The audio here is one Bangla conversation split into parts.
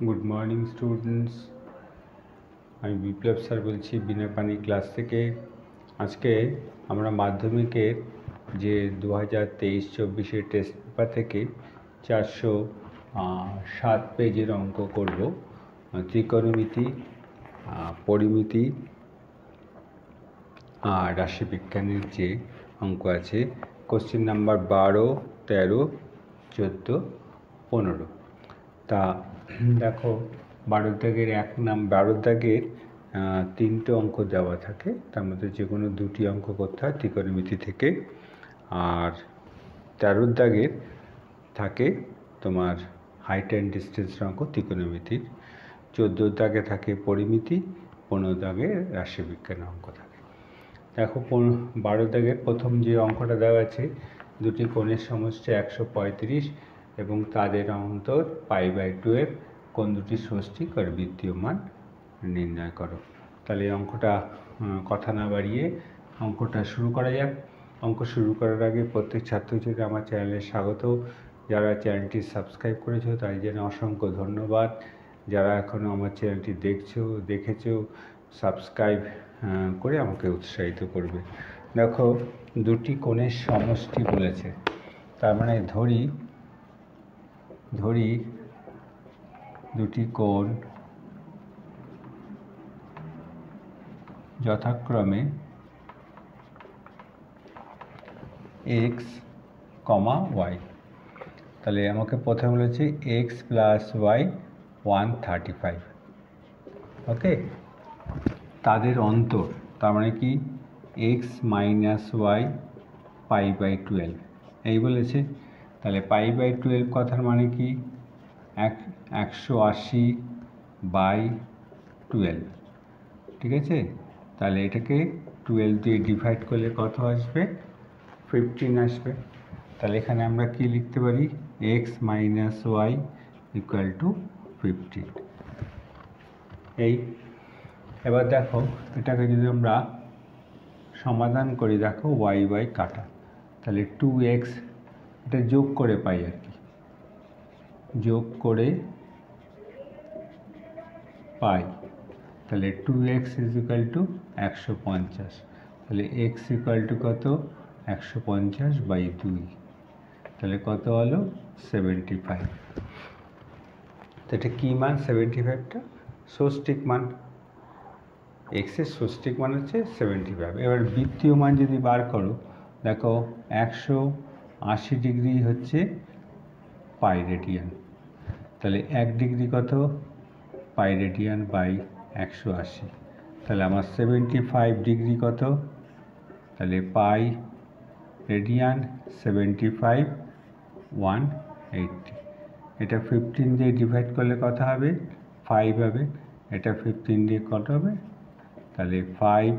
গুড মর্নিং স্টুডেন্টস, আমি বিপ্লব স্যার বলছি বিনাপানি ক্লাস থেকে। আজকে আমরা মাধ্যমিকের যে 2023-24 টেস্ট পেপার থেকে 407 পেজের অঙ্ক করব। ত্রিকোণমিতি, পরিমিতি আর রাশিবিজ্ঞানের যে অঙ্ক আছে, কোশ্চেন নাম্বার 12, 13, 14, 15। তা দেখো, 12 দাগের 12 দাগের 3টে অঙ্ক দেওয়া থাকে, তার মধ্যে যে কোনো 2টি অঙ্ক করতে হয় ত্রিকোণমিতি থেকে। আর 13 দাগের থাকে তোমার হাইট অ্যান্ড ডিস্টেন্সের অঙ্ক ত্রিকোণমিতির। 14 দাগে থাকে পরিমিতি, 15 দাগে রাশিবিজ্ঞানের অঙ্ক থাকে। দেখো 12 দাগের প্রথম যে অঙ্কটা দেওয়া আছে, দুটি কোণের সমষ্টি 135 এবং তাদের অন্তর π/12, কোণ দুটি ষষ্ঠী করে বৃত্তীয় মান নির্ণয় করো। তাহলে এই অঙ্কটা কথা না বাড়িয়ে অঙ্কটা শুরু করা যাক। অঙ্ক শুরু করার আগে প্রত্যেক ছাত্রছাত্রীকে আমার চ্যানেলে স্বাগত। যারা চ্যানেলটি সাবস্ক্রাইব করেছো তাই জন্য অসংখ্য ধন্যবাদ। যারা এখনও আমার চ্যানেলটি দেখেছো সাবস্ক্রাইব করে আমাকে উৎসাহিত করবে। দেখো, দুটি কোণের সমষ্টি বলেছে, তার মানে ধরি দুটি কোণ যথাক্রমে x, y। তাহলে আমাকে প্রথমে বলেছে x + y 135। ওকে, তাদের অন্তর, তার মানে কি x - y π/12 এই বলেছে। তাহলে π/12 কথার মানে কি 180/12, ঠিক আছে। তাহলে এটাকে 12 দিয়ে ডিভাইড করলে কত আসবে? 15 আসবে। তাহলে এখানে আমরা কি লিখতে পারি? x - y = 15। এই এবার দেখো, এটাকে যদি আমরা সমাধান করি, দেখো y কাটা, তাহলে 2x, এটা যোগ করে পাই আর কি, যোগ করে পাই। তাহলে 2x = 150। তাহলে x = কত? 150/2। তাহলে কত হলো? 75। তো এটা কী মান? 75টা ষষ্ঠিক মান। এক্সের ষষ্ঠিক মান হচ্ছে 75। এবার বৃত্তীয় মান যদি বার করো, দেখো 180 ডিগ্রি হচ্ছে পাই রেডিয়ান। তাহলে 1 ডিগ্রি কত? Pi radian by 180। তাহলে আমার 75 ডিগ্রি কত? তাহলে পাই রেডিয়ান 75 180। এটা 15 দিয়ে ডিভাইড করলে কত হবে? 5 হবে। এটা 15 দিয়ে কত হবে? তাহলে 5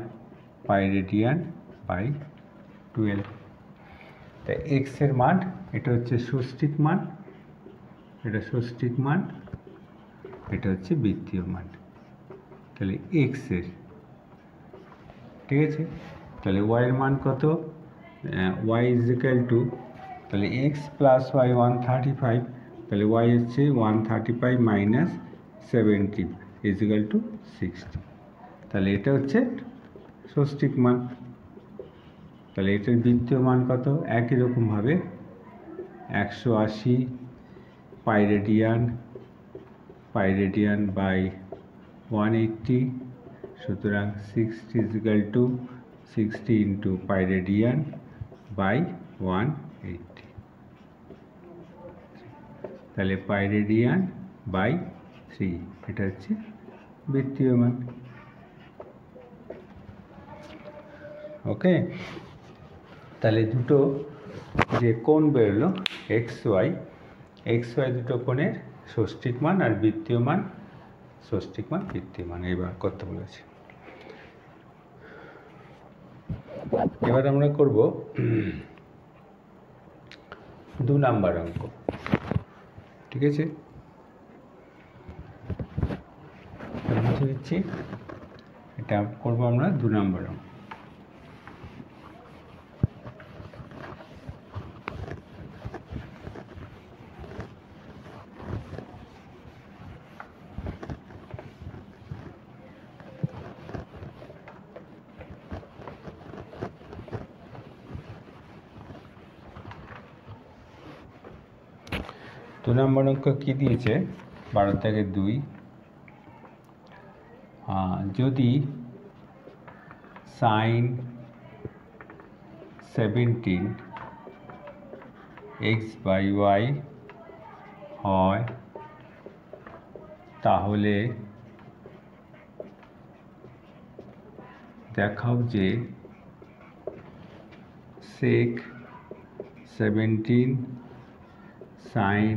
পাই রেডিয়ান বাই 12। তাই এক্সের মান, এটা হচ্ছে ষষ্ঠিক মান, এটা ষষ্ঠিক মান, এটা হচ্ছে বৃত্তীয় মান। তাহলে এক্সের, ঠিক আছে। তাহলে ওয়াইয়ের মান কত? y = তাহলে x + y 135, তাহলে y হচ্ছে 135 - 70 = 60। তাহলে এটা হচ্ছে ষষ্ঠিক মান। তাহলে এটার বৃত্তীয় মান কত? একই রকমভাবে 180 পাই রেডিয়ান বাই 180। সুতরাং 60 = 60 × পাই রেডিয়ান বাই 180। তাহলে পাই রেডিয়ান বাই 3, এটা হচ্ছে বৃত্তীয় মান। ওকে, তাহলে দুটো যে কোণ বেরোলো XY দুটো কোণের ষষ্ঠিক মান আর বৃত্তীয় মান, ষষ্ঠিক মান বৃত্তীয় মান এবার করতে বলেছে। এবার আমরা করব 2 নাম্বার অঙ্ক, ঠিক আছে। বুঝে দিচ্ছি, এটা করবো আমরা 2 নাম্বার অঙ্ক। 2 নম্বর অঙ্ক কী দিয়েছে 12 থেকে 2 যদি sin 17 x/y হয় তাহলে দেখাও যে sec 17 sin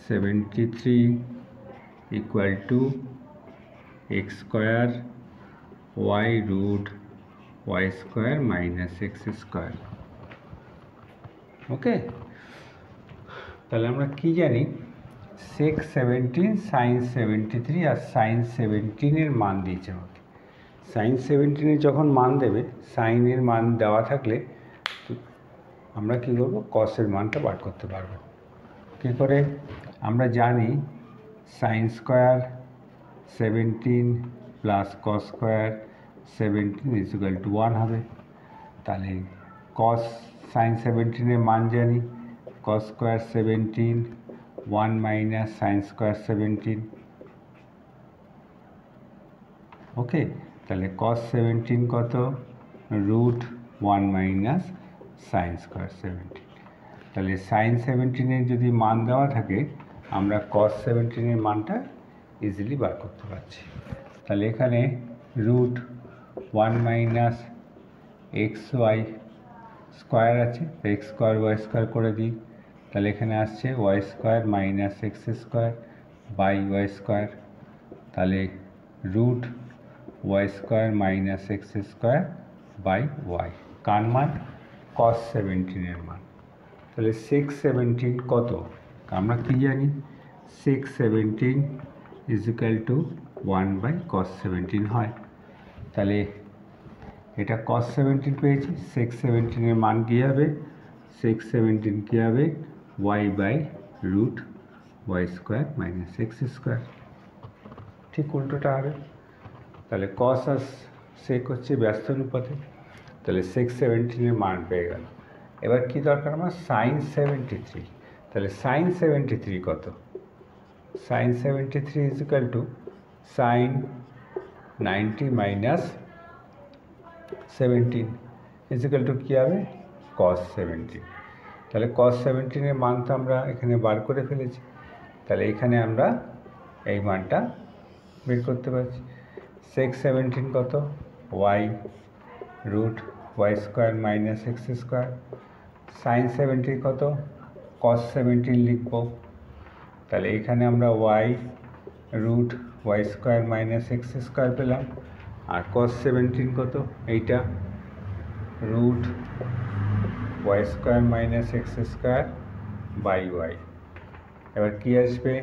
73 equal to x square y root y square minus x square। ওকে, তাহলে আমরা কি জানি sec 17 sin 73 আর sin 17 এর মান দিয়েছে আমাকে। sin 17 এর যখন মান দেবে, sin এর মান দেওয়া থাকলে আমরা কি করব, cos এর মানটা বার করতে পারবো। কী করে? আমরা জানি sin square 17 plus cos square 17 is equal to 1 হবে। তাহলে cos sin 17 এর মান জানি, cos square 17 1 minus sin square 17। Okay, তাহলে cos 17 কত? Root 1 minus sin square 17। তাহলে sin 17 এর যদি মান দেওয়া থাকে আমরা cos 17 এর মানটা ইজিলি বার করতে পারছি। তাহলে এখানে root 1 minus x y square আছে, তো এক্স স্কোয়ার ওয়াই স্কোয়ার করে দিই। তাহলে এখানে আসছে Y square minus x square by Y square. তাহলে root Y square minus x square by Y. কার মান? cos 17 এর মান। তাহলে sec 17 কত? আমরা কি জানি sec 17 is equal to 1 by cos 17 হয়। তাহলে এটা cos 17 পেয়েছি, sec 17 এর মান কী হবে? sec 17 কী হবে? y by root Y square minus x square. ঠিক উল্টোটা হবে। তাহলে cos আর sec হচ্ছে ব্যস্ত অনুপাতে। তাহলে sec 17 এর মান পেয়ে গেল। এবার কি দরকার আমার? sin 73। তাহলে sin 73 কত? sin 73 is equal to sin 90 minus 17 is equal to কী হবে? cos 17। তাহলে cos 17 এর মান তো আমরা এখানে বার করে ফেলেছি। তাহলে এখানে আমরা এই মানটা বের করতে পারছি। sec 17 কত? y root Y square minus x square. sin 17 কত? cos 17 লিখব। তাহলে এখানে আমরা y root Y square minus x square পেলাম। আর cos 17 কত? এইটা root Y square minus x square by y. এবার কী আসবে?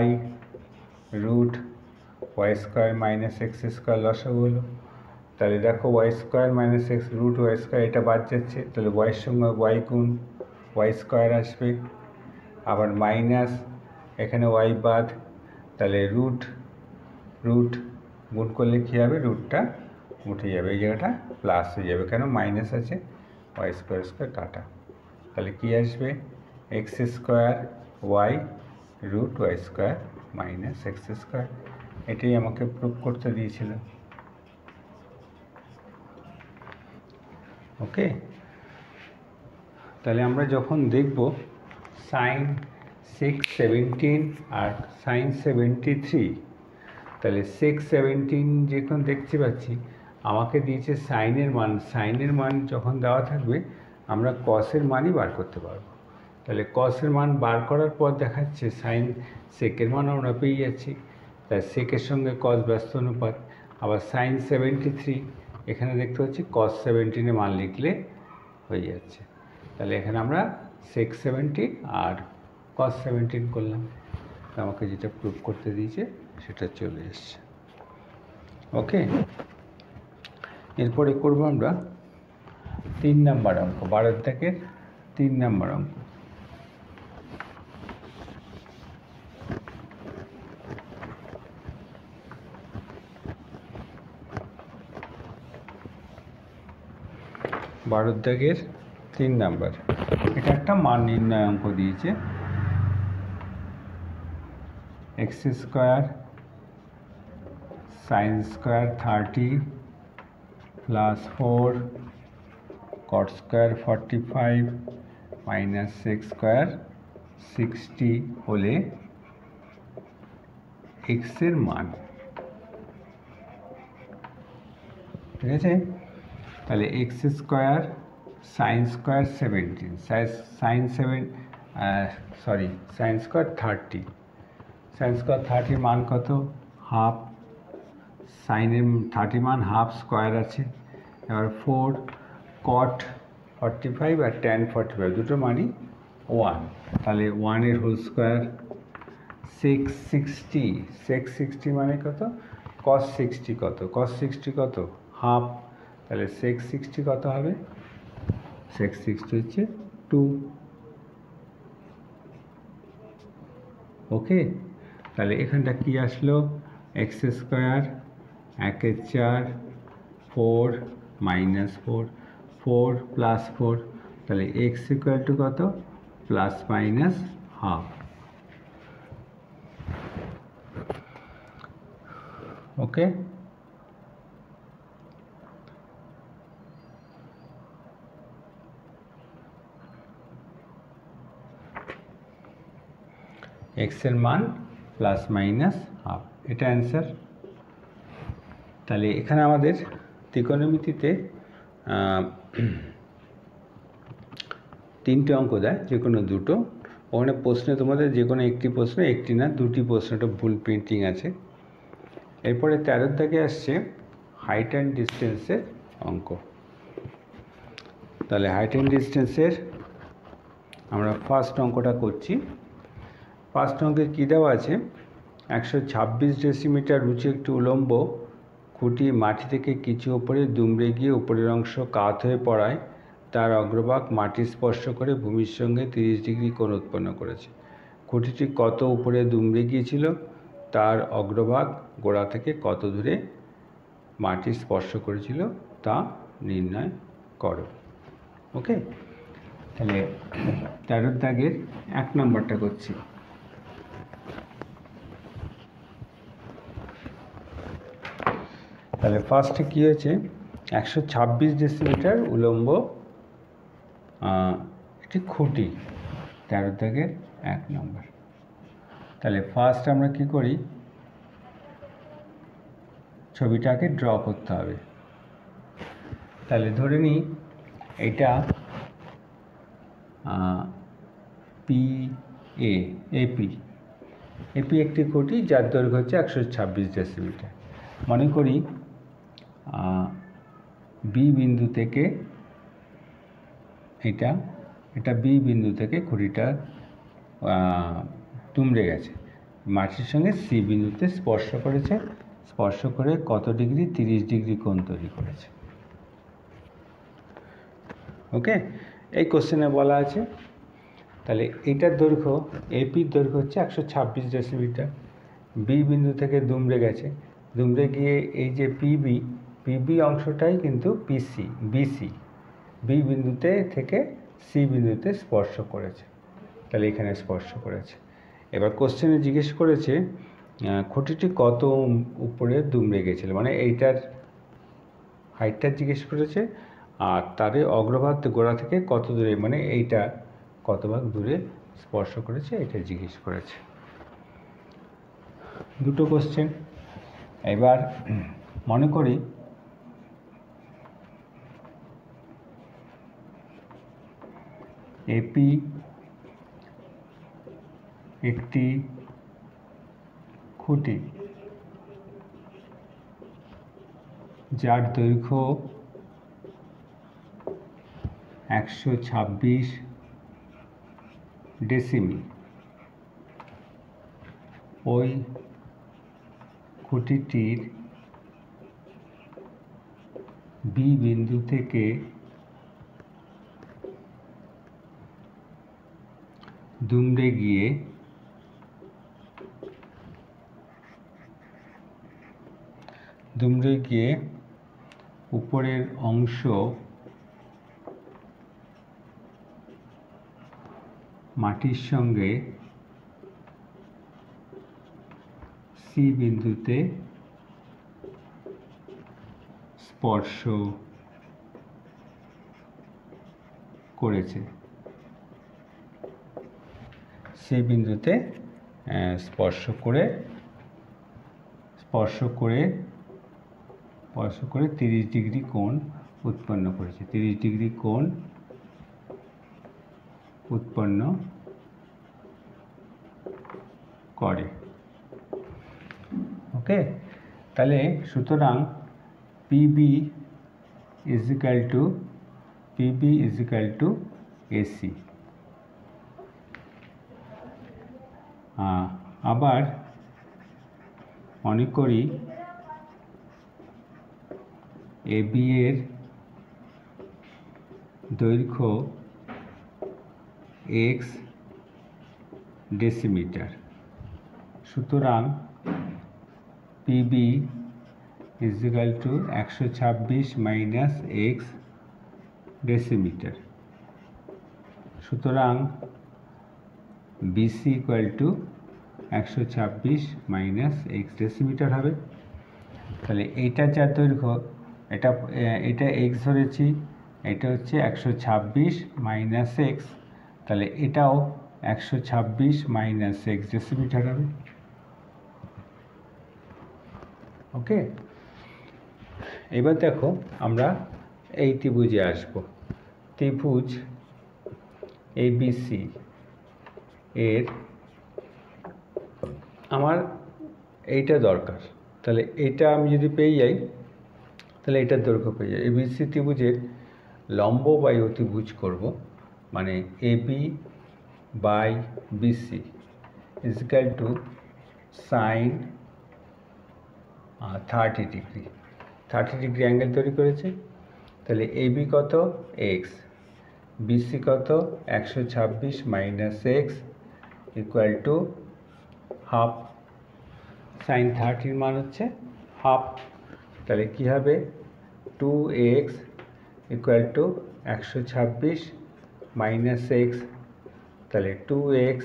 y root Y square minus x square লসাগু হলো। তাহলে দেখো y square minus x root Y square এটা বাদ যাচ্ছে, তাহলে ওয়াইয়ের সঙ্গে ওয়াই গুণ ওয়াই স্কোয়ার আসবে। আবার মাইনাস এখানে ওয়াই বাদ, তাহলে রুট রুট গুণ করলে কী হবে? রুটটা উঠে যাবে, এই জায়গাটা প্লাস হয়ে যাবে, কেন মাইনাস আছে। ওয়াই স্কোয়ার স্কোয়ার কাটা। তাহলে কী আসবে? X square y root Y square minus x square. এটাই আমাকে প্রুভ করতে দিয়েছিল। ওকে, তাহলে আমরা যখন দেখব sin 17 আর sin 73, তাহলে sec 17 যখন দেখতে পাচ্ছি আমাকে দিয়েছে সাইনের মান। সাইনের মান যখন দেওয়া থাকবে আমরা কসের মানই বার করতে পারবো। তাহলে কসের মান বার করার পর দেখাচ্ছে সাইন সেকের মান আমরা পেয়ে যাচ্ছি। তাই সেকের সঙ্গে কস ব্যস্ত অনুপাত। আবার sin 73 এখানে দেখতে পাচ্ছি cos 17 এর মান লিখলে হয়ে যাচ্ছে। তাহলে এখানে আমরা sec 17 আর cos 17 করলাম, আমাকে যেটা প্রুভ করতে দিয়েছে সেটা চলে এসছে। ওকে, এরপরে করবো আমরা 3 নম্বর অঙ্ক, 12 দাগের 3 নম্বর অঙ্ক। বারো দাগের 3 নাম্বার। এটা একটা মান নির্ণয় অঙ্ক দিয়েছে। X square sine square 30 plus 4 cut square 45 minus sex square 60 होले एक्सर मान ठीक है। তাহলে x square sine square 17 sine square 30 sine square 30 मान कत हाफ साइने 30 मान हाफ स्क्वायर আছে এবার 4 कट 45 और tan 45 দুটো মানই 1 তাহলে 1 এর হোল স্কয়ার 660 মানে কত cos 60 কত cos 60 কত হাফ তাহলে sec 60 কত হবে sec 60 হচ্ছে 2 ওকে। তাহলে এখানটা কি আসলো x স্কয়ার 1 এর 4 4 মাইনাস 4 4 প্লাস 4 তাহলে x ইকুয়াল টু কত plus minus half okay. X এর মান প্লাস মাইনাস হাফ এটা অ্যান্সার। তাহলে এখানে আমাদের ত্রিকোণমিতিতে তিনটে অঙ্ক দেয় যে কোনো দুটো ওখানে প্রশ্নে তোমাদের যে কোনো একটি প্রশ্ন একটি না দুটি প্রশ্নটা ভুল প্রিন্টিং আছে। এরপরে 13 থেকে আসছে হাইট অ্যান্ড ডিস্টেন্সের অঙ্ক। তাহলে হাইট অ্যান্ড ডিস্টেন্সের আমরা ফার্স্ট অঙ্কটা করছি। ফার্স্ট অঙ্কে কী দেওয়া আছে 126 ডেসিমিটার উঁচু একটি উলম্ব খুঁটি মাটি থেকে কিছু উপরে দুমড়ে গিয়ে উপরের অংশ কাত হয়ে পড়ায় তার অগ্রভাগ মাটি স্পর্শ করে ভূমির সঙ্গে 30 ডিগ্রি কোণ উৎপন্ন করেছে। খুঁটিটি কত উপরে দুমড়ে গিয়েছিল তার অগ্রভাগ গোড়া থেকে কত দূরে মাটি স্পর্শ করেছিল তা নির্ণয় করো। ওকে। তাহলে 13 দাগের 1 নম্বরটা করছি। তাহলে ফার্স্টে কী হয়েছে 126 ডেসিমিটার উলম্ব একটি খুঁটি 13 দাগের 1 নম্বর। তাহলে ফার্স্ট আমরা কি করি ছবিটাকে ড্র করতে হবে। তাহলে ধরে নিই এটা এপি একটি খুঁটি যার দৈর্ঘ্য হচ্ছে 126 ডেসিমিটার। মনে করি বি বিন্দু থেকে এটা বি বিন্দু থেকে খুঁটিটা দুমড়ে গেছে মাটির সঙ্গে সি বিন্দুতে স্পর্শ করেছে স্পর্শ করে কত ডিগ্রি 30 ডিগ্রি কোণ তৈরি করেছে। ওকে এই কোশ্চেনে বলা আছে। তাহলে এটার দৈর্ঘ্য এপির দৈর্ঘ্য হচ্ছে 126 ডেসিমিটার বি বিন্দু থেকে দুমড়ে গেছে দুমড়ে গিয়ে এই যে পিবি অংশটাই কিন্তু বিসি বি বিন্দুতে থেকে সি বিন্দুতে স্পর্শ করেছে তাহলে এখানে স্পর্শ করেছে। এবার কোশ্চেনে জিজ্ঞেস করেছে খুঁটিটি কত উপরে দুমড়ে গেছিল মানে এইটার হাইটটা জিজ্ঞেস করেছে আর তারে অগ্রভাগ গোড়া থেকে কত দূরে মানে এইটা কত ভাগ দূরে স্পর্শ করেছে এটা জিজ্ঞেস করেছে। দুটো কোশ্চেন। এবার মনে করি এপি একটি খুঁটি যার দৈর্ঘ্য 126 ডেসিমি ওই খুঁটিটির বি বিন্দু থেকে দুমড়ে গিয়ে উপরের অংশ মাটির সঙ্গে সি বিন্দুতে স্পর্শ করেছে। সি বিন্দুতে স্পর্শ করে 30 ডিগ্রি কোণ উৎপন্ন করেছে। 30 ডিগ্রি কোণ উৎপন্ন করে। ওকে, তাহলে সুতরাং PB is equal to AC. আবার মনে করি এবি এর দৈর্ঘ্য এক্স ডেসিমিটার। সুতরাং PB is equal to 126 minus X decimetre. সুতরাং BC equal to 126 minus X decimetre হবে। তাহলে এইটা যা দৈর্ঘ্য, এটা এক্স ধরেছি, এটা হচ্ছে 126 মাইনাস এক্স, তাহলে এটাও 126 মাইনাস এক্স ডেসিমিটার হবে। ওকে, এবার দেখো আমরা এই ত্রিভুজে আসবো। ত্রিভুজ এবিসি এর আমার এইটা দরকার, তাহলে এটা আমি যদি পেয়ে যাই তাহলে এটার দৈর্ঘ্য পেয়ে যাই। এবিসি ত্রিভুজের লম্ব বাই অতিভুজ করব, মানে AB by BC is equal to sine 30 degree. 30 degree angle তৈরি করেছে। তাহলে এবি কত? এক্স। বিসি কত? 126 minus x equal to half. Sine 30 মান হচ্ছে হাফ। তাহলে কী হবে? 2x equal to 126 minus x, তাহলে 2x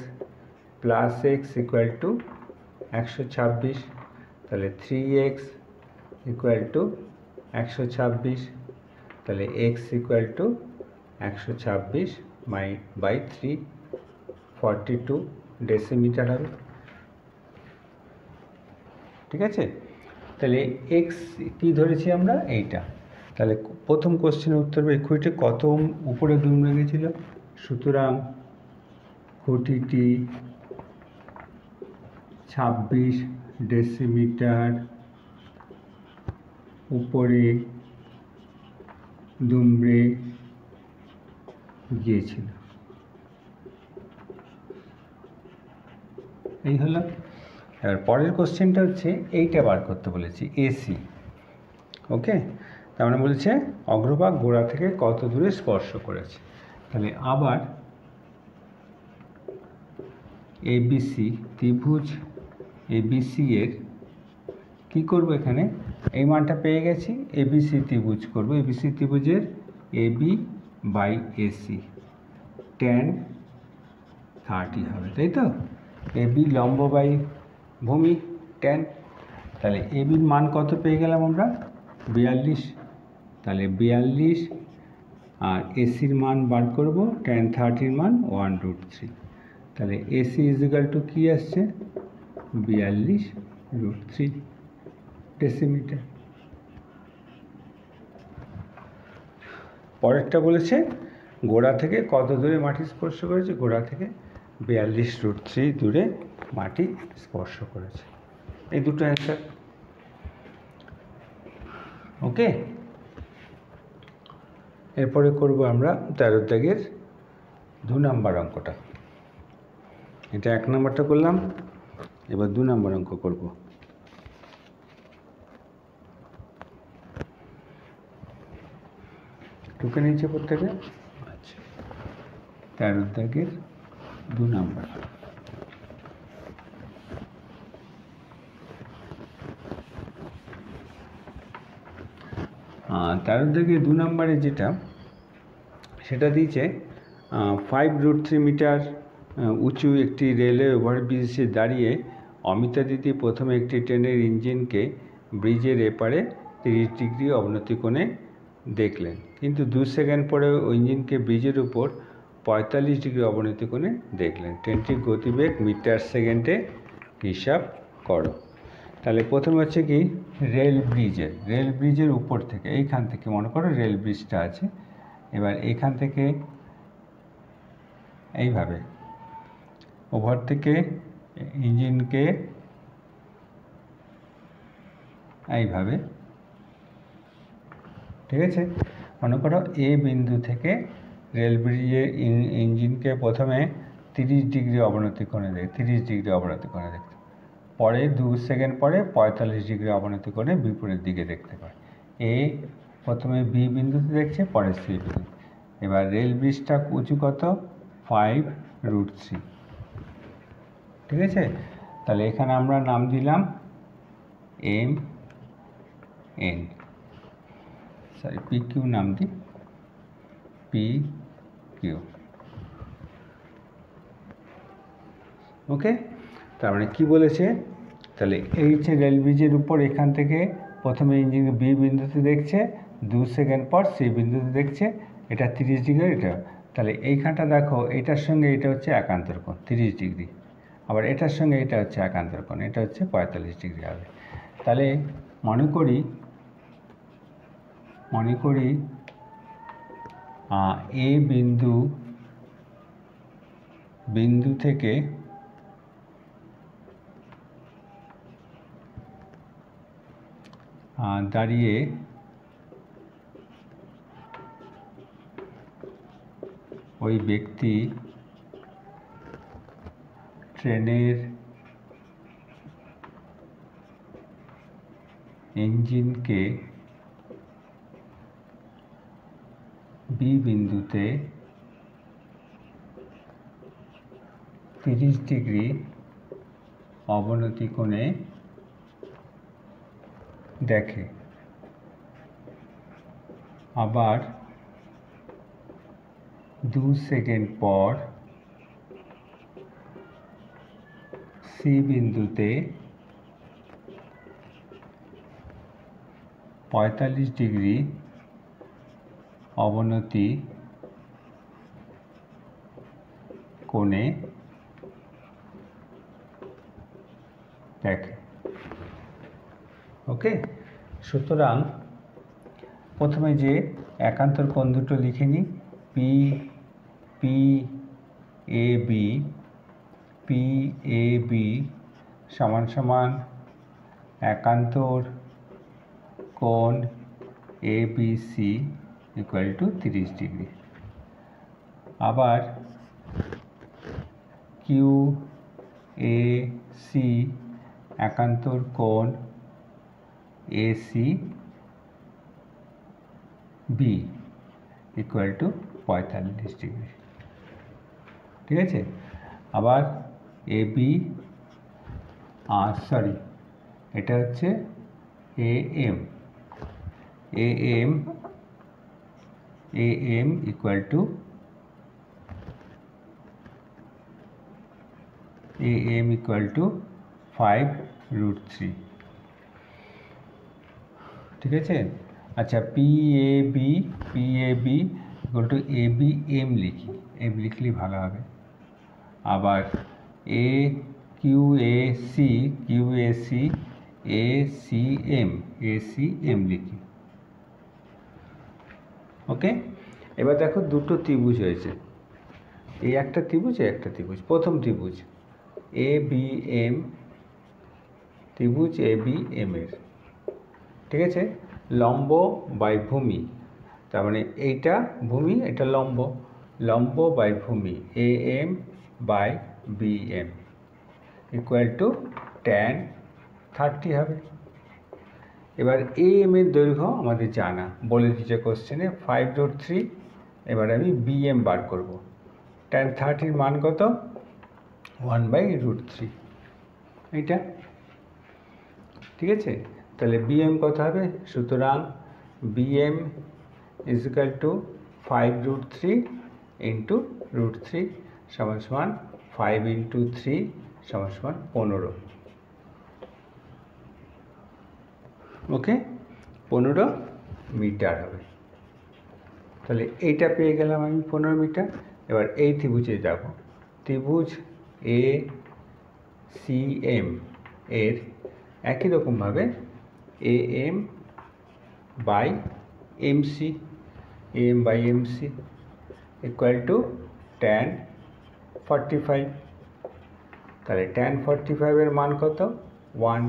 plus x equal to 126, তাহলে 3x ইকুয়াল টু 126, তাহলে x equal to 126 by 3 42 decimetre হবে। ঠিক আছে, তাহলে এক্স কি ধরেছি আমরা? এইটা। তাহলে প্রথম কোশ্চেনের উত্তর হবে খুঁটিটি কত উপরে দুমড়ে গেছিল। সুতরাং খুঁটিটি 26 ডেসিমিটার উপরে দুমড়ে গিয়েছিল। এই হলো। এবার পরের কোশ্চেনটা হচ্ছে এইটা বার করতে বলেছি, এসি। ওকে, তার মানে বলেছে অগ্রভাগ গোড়া থেকে কত দূরে স্পর্শ করেছে। তাহলে আবার এবিসি ত্রিভুজ এবিসি এর কী করবো? এখানে এই মানটা পেয়ে গেছি, এবিসি ত্রিভুজ করবো। এবিসি ত্রিভুজের এবি বাই এসি tan 30 হবে, তাই তো? এবি লম্ব বাই ভূমি tan। তাহলে এবির মান কত পেয়ে গেলাম আমরা? 42। তাহলে 42 আর এসির মান বার করব, tan 30 মান 1√3। তাহলে এসি ইজ ইকাল টু কী আসছে? 42√3 ডেসিমিটার। পরেরটা বলেছে গোড়া থেকে কত দূরে মাটি স্পর্শ করেছে। গোড়া থেকে 42√3 দূরে মাটি স্পর্শ করেছে। এই দুটো অ্যান্সার। ওকে, এরপরে করব আমরা 13 দাগের 2 নম্বর অঙ্কটা। এটা 1 নম্বরটা করলাম, এবার 2 নম্বর অঙ্ক করব। টুকে নিচে প্রত্যেকে। আচ্ছা, 13 দাগের 2 নম্বর। 13 দাগে 2 নম্বরে যেটা সেটা দিয়েছে 5√3 মিটার উঁচু একটি রেলওয়ে ওভারব্রিজে দাঁড়িয়ে অমিতা দিদি প্রথমে একটি ট্রেনের ইঞ্জিনকে ব্রিজের এপারে 30 ডিগ্রি অবনতি কোণে দেখলেন, কিন্তু 2 সেকেন্ড পরে ওই ইঞ্জিনকে ব্রিজের উপর 45 ডিগ্রি অবনতি কোণে দেখলেন। ট্রেনটির গতিবেগ মিটার সেকেন্ডে হিসাব করো। তাহলে প্রথমে হচ্ছে কি রেল ব্রিজের উপর থেকে, এইখান থেকে মনে করো রেল ব্রিজটা আছে, এবার এখান থেকে এইভাবে ওভার থেকে ইঞ্জিনকে এইভাবে, ঠিক আছে, মনে করো এ বিন্দু থেকে রেল ব্রিজের ইঞ্জিনকে প্রথমে 30 ডিগ্রি অবনতি কোণে 30 ডিগ্রি অবনতি কোণে দেখতে, পরে 2 সেকেন্ড পরে 45 ডিগ্রি অবনতি কোণে বিপরীত দিকে দেখতে পায়। এ প্রথমে বি বিন্দুতে দেখছে, পরে সি বিন্দু। এবার রেল ব্রিজটা উঁচু কত? 5√3, ঠিক আছে। তাহলে এখানে আমরা নাম দিলাম M N, sorry P Q নাম দিই, পি কিউ। ওকে, তার মানে কী বলেছে, তাহলে এই হচ্ছে রেল ব্রিজের উপর, এখান থেকে প্রথমে ইঞ্জিন বি বিন্দুতে দেখছে, 2 সেকেন্ড পর সি বিন্দুতে দেখছে, এটা 30 ডিগ্রি, এটা তাহলে এইখানটা দেখো, এটার সঙ্গে এটা হচ্ছে একান্তর কোণ 30 ডিগ্রি, আবার এটার সঙ্গে এটা হচ্ছে একান্তর কোণ, এটা হচ্ছে 45 ডিগ্রি হবে। তাহলে মনে করি এ বিন্দু থেকে দাঁড়িয়ে ওই ব্যক্তি ট্রেনের ইঞ্জিনকে বি বিন্দুতে 30 ডিগ্রি অবনতি কোণে দেখে, আবার 2 সেকেন্ড পর সি বিন্দুতে 45 ডিগ্রি অবনতি কোণে দেখে। ওকে, সুতরাং প্রথমে যে একান্তর কোণ দুটো লিখে নিই, পি এ বি সমান সমান একান্তর কোণ A B C equal to 30 degree. আবার কিউ এ সি একান্তর কোণ A C B equal to 45 degree, ঠিক আছে। আবার এ বি, সরি এটা হচ্ছে এ এম ইকুয়াল টু = 5√3, ঠিক আছে। আচ্ছা, P A B equal to A B M লিখি, এম লিখলেই ভালো হবে। আবার A Q A C M লিখি। ওকে, এবার দেখো দুটো ত্রিভুজ হয়েছে, এই একটা ত্রিভুজ, এই একটা ত্রিভুজ। প্রথম ত্রিভুজ এ বি এম, ত্রিভুজ এ বি এম এর, ঠিক আছে, লম্ব বাই ভূমি, তার মানে এইটা ভূমি, এটা লম্ব বাই ভূমি A M by B M equal to tan 30 হবে। এবার এ এম এর দৈর্ঘ্য আমাদের জানা, বলে দিচ্ছে কোশ্চেনে 5√3। এবার আমি বি এম বার করব, tan 30 মান কত? 1/√3, এইটা, ঠিক আছে। তাহলে বিএম কত হবে? সুতরাং BM is equal two 5√3 into √3 সমান 5 × 3 সমান 15। ওকে, 15 মিটার হবে। তাহলে এইটা পেয়ে গেলাম আমি 15 মিটার। এবার এই ত্রিভুজে যাব, ত্রিভুজ এ সি এম এর একই রকমভাবে A M by MC, M by MC equal to tan 45। তাহলে tan 45-এর মান কত? 1।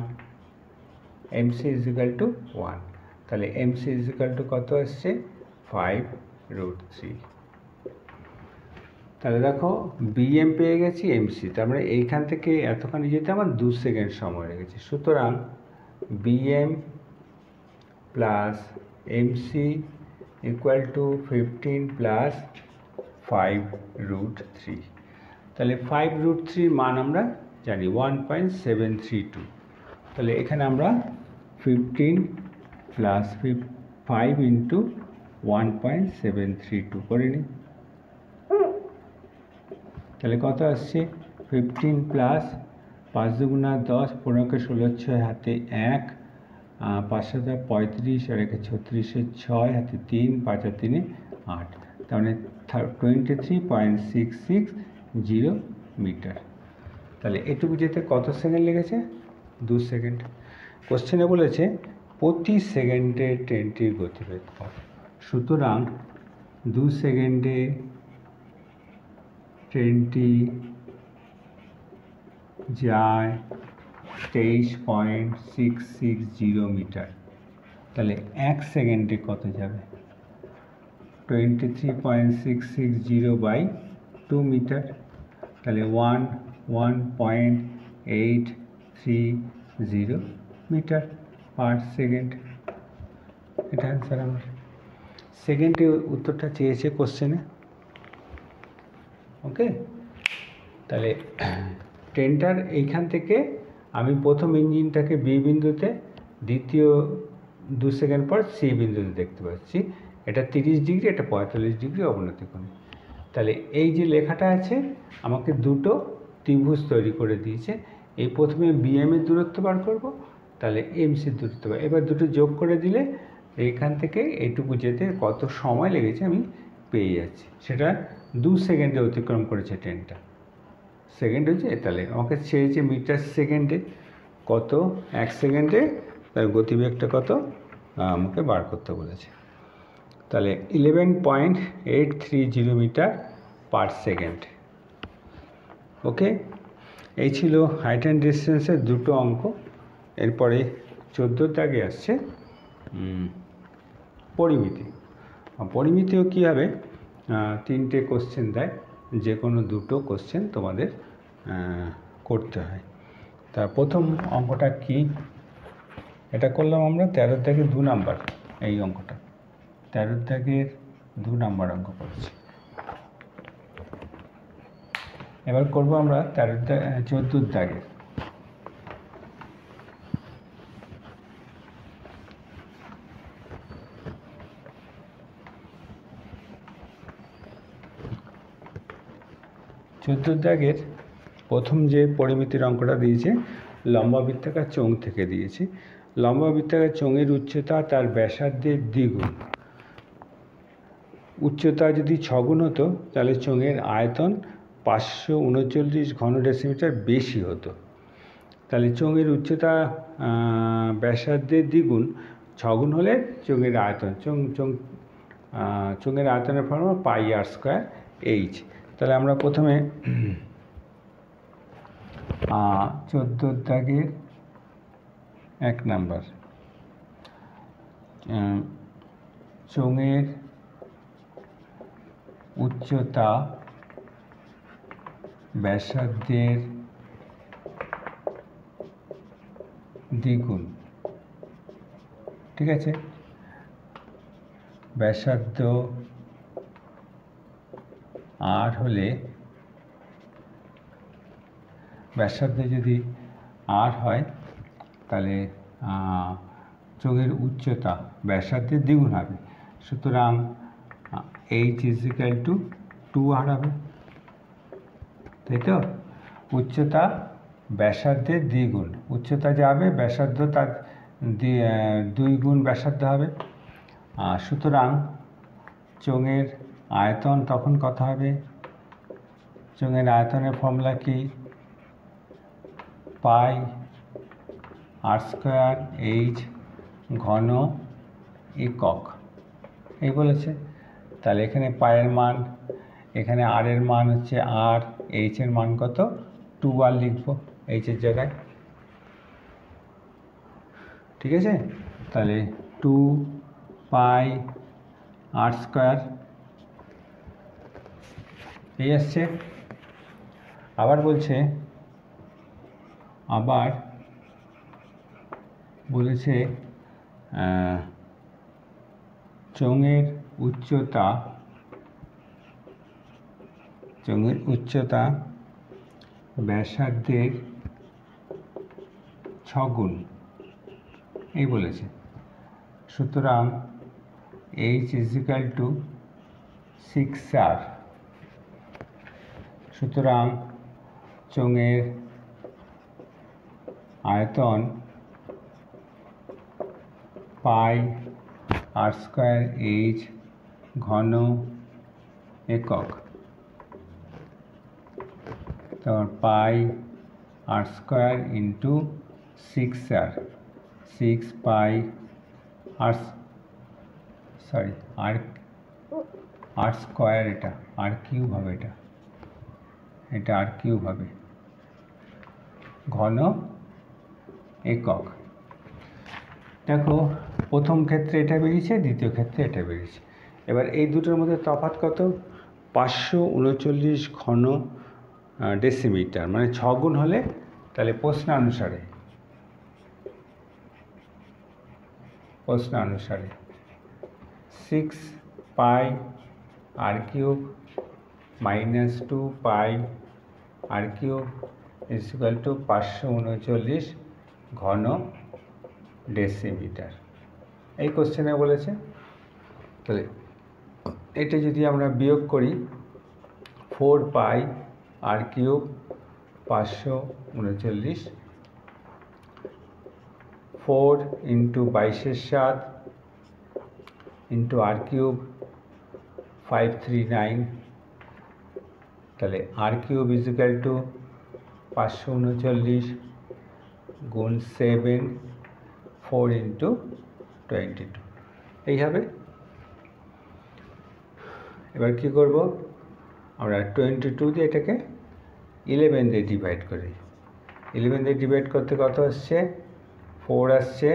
MC is equal to 1। তাহলে এমসি ইজ ইকুয়াল টু কত আসছে? 5√3। তাহলে দেখো বিএম পেয়ে গেছি, এমসি, তার মানে এইখান থেকে এতখানি যেতে আমার 2 সেকেন্ড সময় লেগেছে। সুতরাং BM plus MC equal two 15 plus 5√3। তাহলে 5√3 মান আমরা জানি 1.732। তাহলে এখানে আমরা 15 প্লাস 5 ইন্টু 1.732 করে নিই। তাহলে কত আসছে? 15 প্লাস 5 দুগুণা 10, 15কে 16 6 হাতে 1, 5 7 35, আর একে 36 6 হাতে 3, 5 আর 3 8, তার মানে 23.660 মিটার। তাহলে এটুকু যেতে কত সেকেন্ড লেগেছে? 2 সেকেন্ড। কোশ্চেনে বলেছে প্রতি সেকেন্ডে ট্রেনটির গতিবেগ কত। সুতরাং 2 সেকেন্ডে ট্রেনটি যায় 23.660 মিটার। তাহলে 1 সেকেন্ডে কত যাবে? 23.660 বাই 2 মিটার। তাহলে 1.830 মিটার পার সেকেন্ড। এটা অ্যান্সার আমার। সেকেন্ডে উত্তরটা চেয়েছে কোশ্চেনে। ওকে, তাহলে ট্রেনটার এইখান থেকে আমি প্রথম ইঞ্জিনটাকে বি বিন্দুতে, দ্বিতীয় 2 সেকেন্ড পর সি বিন্দুতে দেখতে পাচ্ছি। এটা 30 ডিগ্রি, এটা 45 ডিগ্রি অবনতি কোণে। তাহলে এই যে লেখাটা আছে আমাকে দুটো ত্রিভুজ তৈরি করে দিয়েছে। এই প্রথমে বিএম এর দূরত্ব বার করব, তাহলে এমসির দূরত্ব, এবার দুটো যোগ করে দিলে এইখান থেকে এইটুকু যেতে কত সময় লেগেছে আমি পেয়ে যাচ্ছি। সেটা 2 সেকেন্ডে অতিক্রম করেছে ট্রেনটা। সেকেন্ড হচ্ছে, তাহলে আমাকে চেয়েছে মিটার সেকেন্ডে, কত 1 সেকেন্ডে তার গতিবেগটা কত আমাকে বার করতে বলেছে। তাহলে 11.830 মিটার পার সেকেন্ড। ওকে, এই ছিল হাইট অ্যান্ড ডিস্টেন্সের দুটো অঙ্ক। এরপরে 14 দাগে আসছে পরিমিতি। পরিমিতিও কী হবে, 3টে কোশ্চেন দেয়, যে কোনো দুটো কোশ্চেন তোমাদের করতে হয়। তা প্রথম অঙ্কটা কি? এটা করলাম আমরা 13 দাগের 2 নাম্বার। এই অঙ্কটা 13 দাগের 2 নাম্বার অঙ্ক করেছি। এবার করব আমরা 14 দাগের। দাগের প্রথম যে পরিমিতির অঙ্কটা দিয়েছে, লম্বা বৃত্তাকার চোঙ থেকে দিয়েছে। লম্বা বৃত্তাকার চোঙের উচ্চতা তার ব্যাসার্ধের দ্বিগুণ। উচ্চতা যদি 6 গুণ হতো তাহলে চোঙের আয়তন 539 ঘন ডেসিমিটার বেশি হতো। তাহলে চোঙের উচ্চতা ব্যাসার্ধের দ্বিগুণ 6 গুণ হলে চোঙের আয়তন, চোঙের আয়তনের ফর্মুলা πr²h। তাহলে আমরা প্রথমে 14 দাগের 1 নাম্বার, চোঙের উচ্চতা ব্যাসার্ধের দ্বিগুণ। ঠিক আছে, ব্যাসার্ধ আর হলে, ব্যাসার্ধ যদি আর হয় তাহলে চোঙের উচ্চতা ব্যাসার্ধের দ্বিগুণ হবে। সুতরাং h = 2r হবে, তাই তো? উচ্চতা ব্যাসার্ধের দ্বিগুণ, উচ্চতা যাবে ব্যাসার্ধ তার 2 গুণ ব্যাসার্ধ হবে। সুতরাং চোঙের আয়তন তখন কত হবে? চোঙের আয়তনের ফর্মুলা কি? পাই আর স্কোয়ার এইচ ঘন একক, এই বলেছে। তাহলে এখানে পায়ের মান, এখানে আর এর মান হচ্ছে আর, এইচ এর মান কত? 2r লিখব এইচের জায়গায়, ঠিক আছে? তাহলে 2 পাই আর স্কোয়ার এই আসছে। আবার বলেছে চোঙের উচ্চতা ব্যাসার্ধের 6 গুণ, এই বলেছে। সুতরাং এইচ ইজিক্যাল টু 6r। সুতরাং চোঙের আয়তন পাই আর স্কোয়ার এইচ ঘন একক, তারপর পাই আর স্কোয়ার ইন্টু 6r, 6 পাই আর আর স্কোয়ার, এটা আর কিউব হবে, এটা আর কিউব হবে, ঘন একক। দেখো প্রথম ক্ষেত্রে এটা বেরিয়েছে, দ্বিতীয় ক্ষেত্রে এটা বেরিয়েছে। এবার এই দুটোর মধ্যে তফাৎ কত? 539 ঘন ডেসিমিটার, মানে 6 গুণ হলে তাহলে প্রশ্নানুসারে 6 pi R cube minus 2 pi R cube equal to 539 ঘন ডেসিমিটার, এই কোশ্চেনে বলেছে। তাহলে এটা যদি আমরা বিয়োগ করি, 4 পাই আর কিউব 539, 4 ইন্টু 22 7 ইন্টু আর কিউব 539, তাহলে আর কিউব ইজিক্যাল টু 539 গুণ 7, 4 ইন্টু 22, এই হবে। এবার কি করব? আমরা 22 দিয়ে এটাকে 11 দিয়ে ডিভাইড করি। 11 দিয়ে ডিভাইড করতে কত আসছে? 4 আসছে,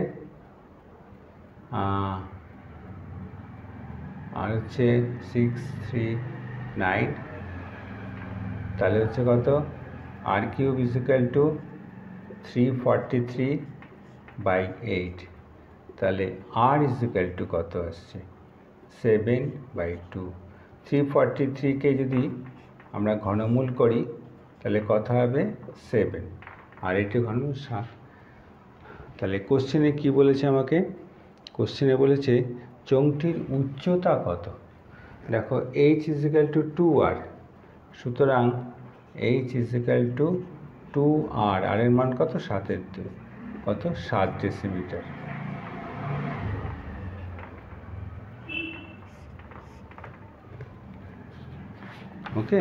আর হচ্ছে 6 3 9, তাহলে হচ্ছে কত? আর কিউব ইজিক্যাল টু 343/8, তাহলে আর ইজিক্যাল টু কত আসছে? 7/2। 343কে যদি আমরা ঘনমূল করি তাহলে কত হবে? 7, আর এটি ঘনমূল 7। তাহলে কোশ্চেনে কি বলেছে আমাকে? কোশ্চেনে বলেছে চোঙটির উচ্চতা কত। দেখো এইচ ইজিক্যাল টু 2r, সুতরাং এইচ ইজিক্যাল টু 2r, আর এর মান কত? 7 কত? 7 ডেসিমিটার। ওকে,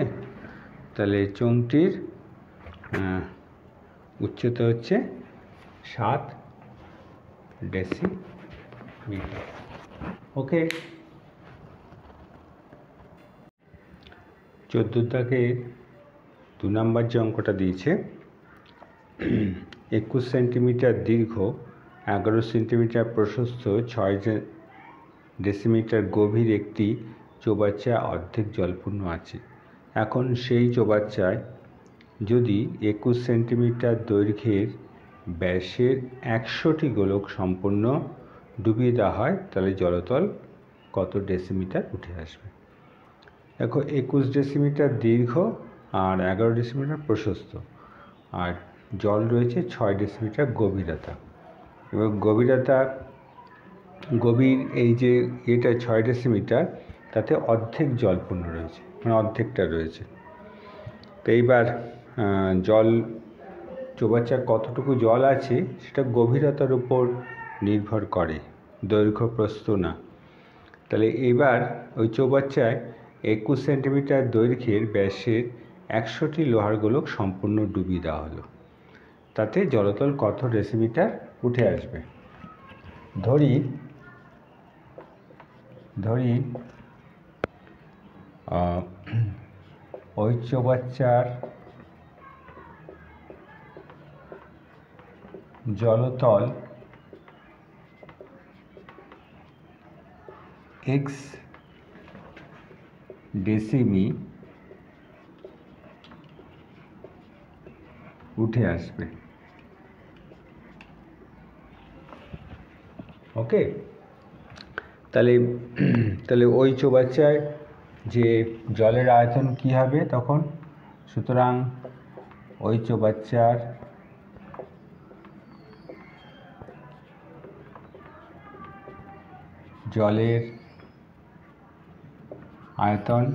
তাহলে চোঙটির উচ্চতা হচ্ছে 7 ডেসিমিটার। ওকে, 14 দাগে 2 নম্বর যে অঙ্কটা দিয়েছে, 21 সেন্টিমিটার দীর্ঘ, 11 সেন্টিমিটার প্রশস্ত, 6 ডেসিমিটার গভীর একটি চৌবাচ্চা অর্ধেক জলপূর্ণ আছে। এখন সেই চৌবাচ্চায় যদি 21 সেন্টিমিটার দৈর্ঘ্যের ব্যাসের 100টি গোলক সম্পূর্ণ ডুবিয়ে দেওয়া হয়, তাহলে জলতল কত ডেসিমিটার উঠে আসবে। দেখো 21 ডেসিমিটার দীর্ঘ আর 11 ডেসিমিটার প্রশস্ত, আর জল রয়েছে 6 ডেসিমিটার গভীরতা। এবং গভীর এই যে এটা 6 ডেসিমিটার, তাতে অর্ধেক জলপূর্ণ রয়েছে, মানে অর্ধেকটা রয়েছে। তো এইবার চৌবাচ্চার কতটুকু জল আছে সেটা গভীরতার উপর নির্ভর করে, দৈর্ঘ্য প্রস্থ না। তাহলে এবার ওই চৌবাচ্চায় 21 সেন্টিমিটার দৈর্ঘ্যের ব্যাসের 100টি লোহার গোলক সম্পূর্ণ ডুবিয়ে দেওয়া হলো। তাতে জলতল কত ডেসিমিটার উঠে আসবে? ধরি ওই চৌবাচ্চার জলতল x ডেসিমি উঠে আসবে। ওকে, তাহলে ওই চৌবাচ্চায় যে জলের আয়তন কি হবে তখন? সুতরাং ওই চৌবাচ্চার জলের আয়তন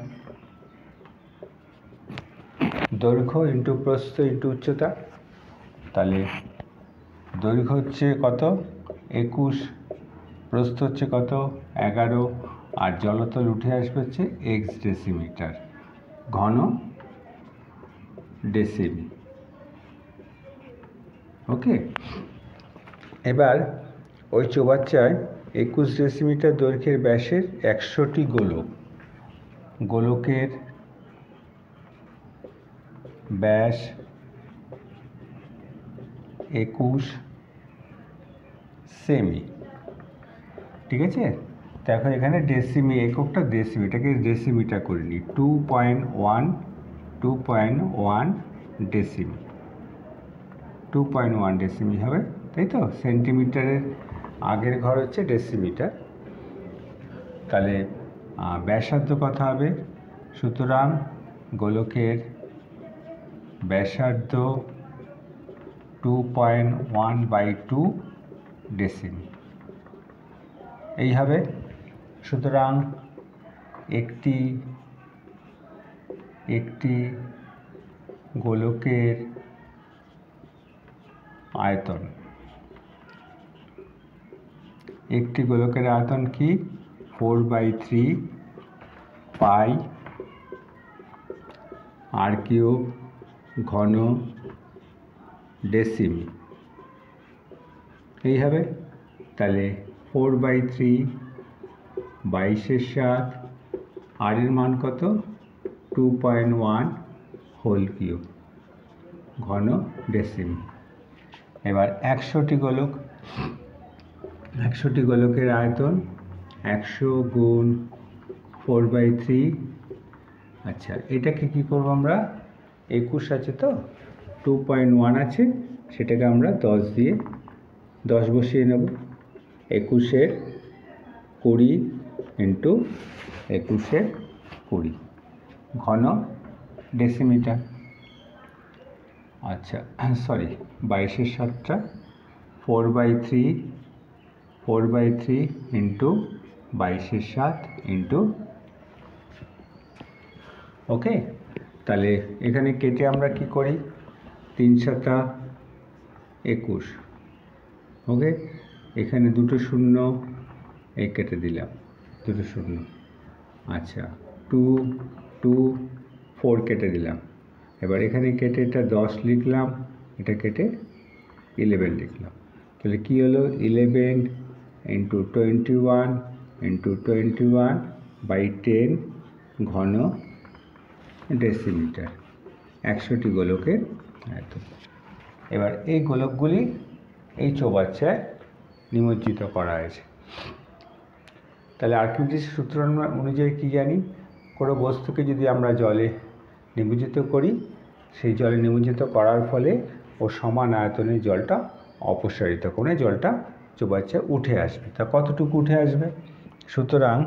দৈর্ঘ্য ইন্টু প্রস্থ ইন্টু উচ্চতা। তাহলে দৈর্ঘ্য হচ্ছে কত? 21, প্রস্থ হচ্ছে কত? 11, আর জলতল উঠে আসবে হচ্ছে x ডেসিমিটার, ঘন ডেসিমি। ওকে, এবার ওই চৌবাচ্চায় 21 ডেসিমিটার দৈর্ঘ্যের ব্যাসের 100টি গোলকের ব্যাস 21 সেমি। ঠিক আছে, তো এখন এখানে ডেসিমি, এককটা ডেসিমি, এটাকে ডেসিমিটার করে নিই। 2.1 ডেসিমি, 2.1 ডেসিমি হবে, তাই তো? সেন্টিমিটারের আগের ঘর হচ্ছে ডেসিমিটার। তাহলে ব্যাসার্ধ কত হবে? সুতরাং গোলকের ব্যাসার্ধ 2.1/2 ডেসিমি এই হবে। সুতরাং একটি গোলকের আয়তন, কি? 4/3 পাই r³ ঘন ডেসিমি এই হবে। তাহলে 4/3 22/7, আর এর মান কত? 2.1 হোল কিউব ঘন ডেসিমি। এবার 100টি গোলকের আয়তন 100 গুণ 4/3। আচ্ছা, এটাকে কি করব আমরা? 21 আছে তো, 2.1 আছে, সেটাকে আমরা 10 বসিয়ে নেব। 21 20 ইন্টু 21 20 ঘন ডেসিমিটার। আচ্ছা, সরি, 22/7টা 4/3 ইন্টু 22/7 ইন্টু, ওকে। তাহলে এখানে কেটে আমরা কি করি? 3×7 21, ওকে। এখানে দুটো শূন্য, এই কেটে দিলাম, দুটো শূন্য। আচ্ছা, 2 2 4 কেটে দিলাম। এবার এখানে কেটে এটা 10 লিখলাম, এটা কেটে 11 লিখলাম। তাহলে কী হলো? 11 ইন্টু 21 ইন্টু 21/10 ঘন ডেসিমিটার, 100টি গোলকের আয়তন। এবার এই গোলকগুলি এই চৌবাচ্চায় নিমজ্জিত করা হয়েছে। তাহলে আর্কিমিডিস সূত্র অনুযায়ী কী জানি? কোনো বস্তুকে যদি আমরা জলে নিমজ্জিত করি, সেই জলে নিমজ্জিত করার ফলে ও সমান আয়তনে জলটা অপসারিত করে জলটা চৌবাচ্চায় উঠে আসবে। তা কতটুকু উঠে আসবে? সুতরাং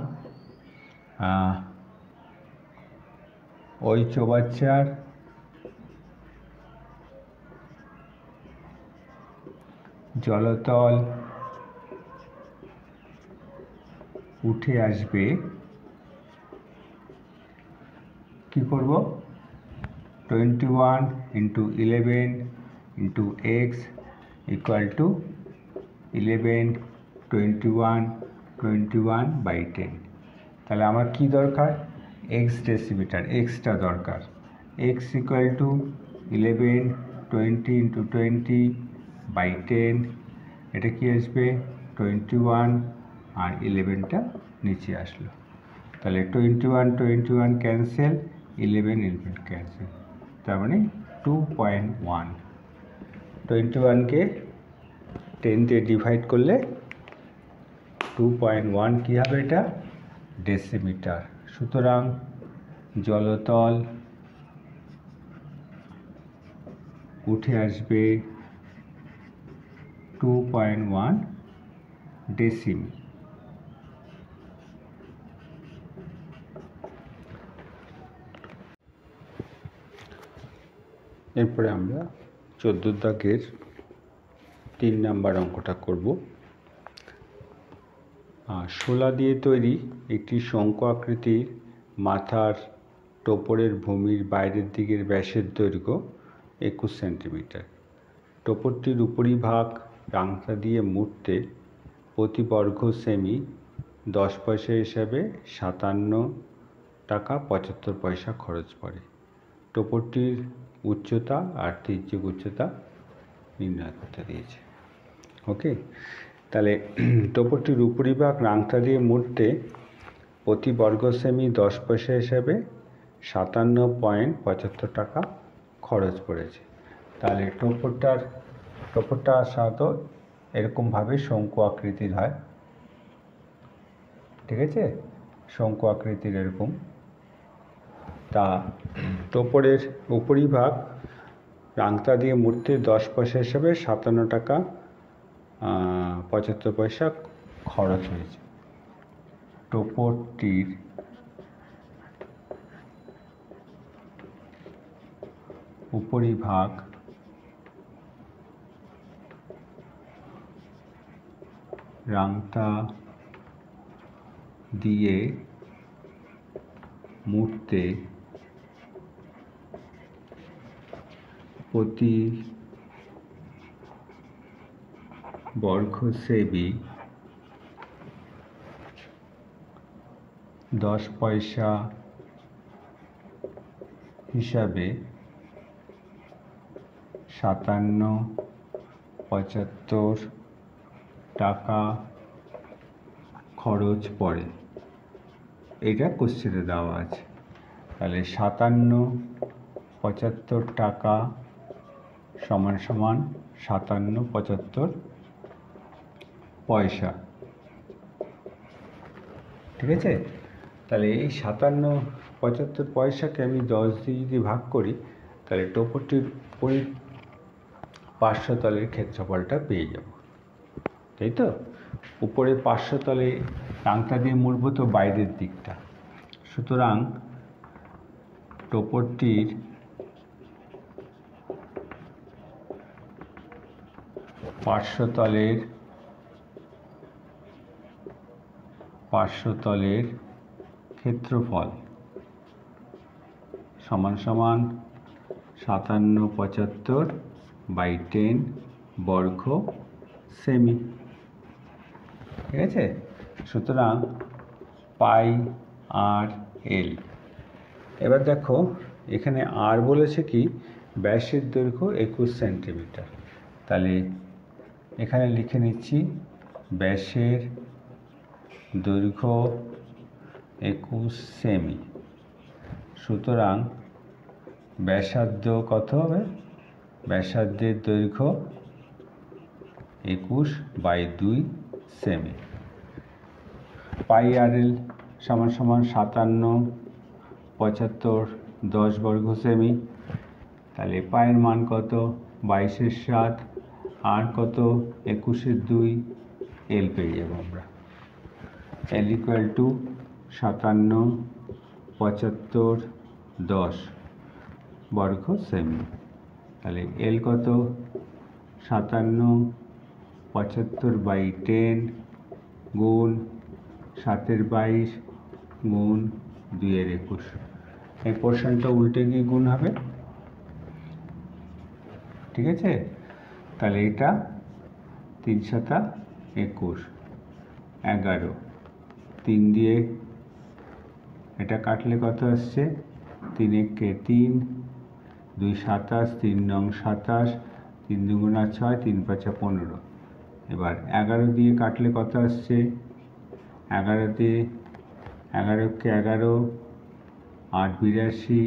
ওই চৌবাচ্চার জলতল উঠে আসবে, কি করব? 21 into 11 into x equal two 11 21/10। তাহলে আমার কি দরকার? এক্স ডেসিমিটার, এক্সটা দরকার। X equal two 11 20 × 20/10। এটা কি আসবে? 21, আর 11টা নিচে আসলো। তাহলে 21 ক্যান্সেল, 11 ক্যান্সেল, তার মানে 2.1। 21কে 10 দিয়ে ডিভাইড করলে 2.1 কী হবে? এটা ডেসিমিটার। সুতরাং জলতল উঠে আসবে 2.1 ডেসিমি। এরপরে আমরা 14 দাগের 3 নাম্বার অঙ্কটা করব। শোলা দিয়ে তৈরি একটি শঙ্কু আকৃতির মাথার টোপরের ভূমির বাইরের দিকের ব্যাসের দৈর্ঘ্য 21 সেন্টিমিটার। টোপরটির উপরিভাগ রাংতা দিয়ে মুড়তে প্রতি বর্গ সেমি 10 পয়সা হিসাবে 57 টাকা 75 পয়সা খরচ পড়ে। টোপরটির উচ্চতা আর তির্যক উচ্চতা নির্ণয় করতে দিয়েছে। ওকে, তাহলে টোপরটির উপরিভাগ রাংতা দিয়ে মুড়তে প্রতি বর্গ সেমি 10 পয়সা হিসাবে 57.75 টাকা খরচ পড়েছে। তাহলে টোপরটা সাধারণত এরকমভাবে শঙ্কু আকৃতির হয়, ঠিক আছে? শঙ্কু আকৃতির এরকম। তা টোপরের উপরিভাগ রাংতা দিয়ে মুড়তে 10 পয়সা হিসাবে 57 টাকা 75 পয়সা খরচ হয়েছে। টোপরটির উপরিভাগ রাংতা দিয়ে মুড়তে প্রতি বর্গ সেমি 10 পয়সা হিসাবে 57.75 টাকা খরচ পড়ে। এটা কোশ্চেনে দেওয়া আছে। তাহলে 57.75 টাকা সমান 57.75 পয়সা, ঠিক আছে? তাহলে এই 57.75 পয়সাকে আমি 10 দিয়ে যদি ভাগ করি, তাহলে টোপরটির পার্শ্বতলের ক্ষেত্রফলটা পেয়ে যাব, তাই তো? উপরে পার্শ্বতলে রাংতা দিয়ে মুড়ব তো বাইরের দিকটা, সুতরাং টোপরটির পার্শ্বতলের ক্ষেত্রফল সমান 57.75/10 বর্গ সেমি, ঠিক আছে? সুতরাং πr/l। এবার দেখো এখানে আর বলেছে কি ব্যাসের দৈর্ঘ্য 21 সেন্টিমিটার। তাহলে এখানে লিখে নিচ্ছি ব্যাসের দৈর্ঘ্য 21 সেমি। সুতরাং ব্যাসার্ধ কত হবে? ব্যাসার্ধের দৈর্ঘ্য 21/2 সেমি। πr/l সমান 57.75 10 বর্গ সেমি। তাহলে পায়ের মান কত? 22/7, আর কত? 21/2, এল পেয়ে যাবো আমরা। এল ইকুয়াল টু 57.75 10 বর্গ সেমি। তাহলে এল কত? 57.75/10 গুণ 7/22 গুণ 2/21। এই পোর্শনটা উল্টে গিয়ে গুণ হবে, ঠিক আছে? তাহলে এটা 3 × 7 = 21, 11, 3 দিয়ে এটা কাটলে কত আসছে, 3 একে 3, 2 27, 3 নং 27, 3 দুগুণা 6, 3 পাঁচা 15। এবার 11 দিয়ে কাটলে কত আসছে, 11 দিয়ে 11 কে 11, 8 82,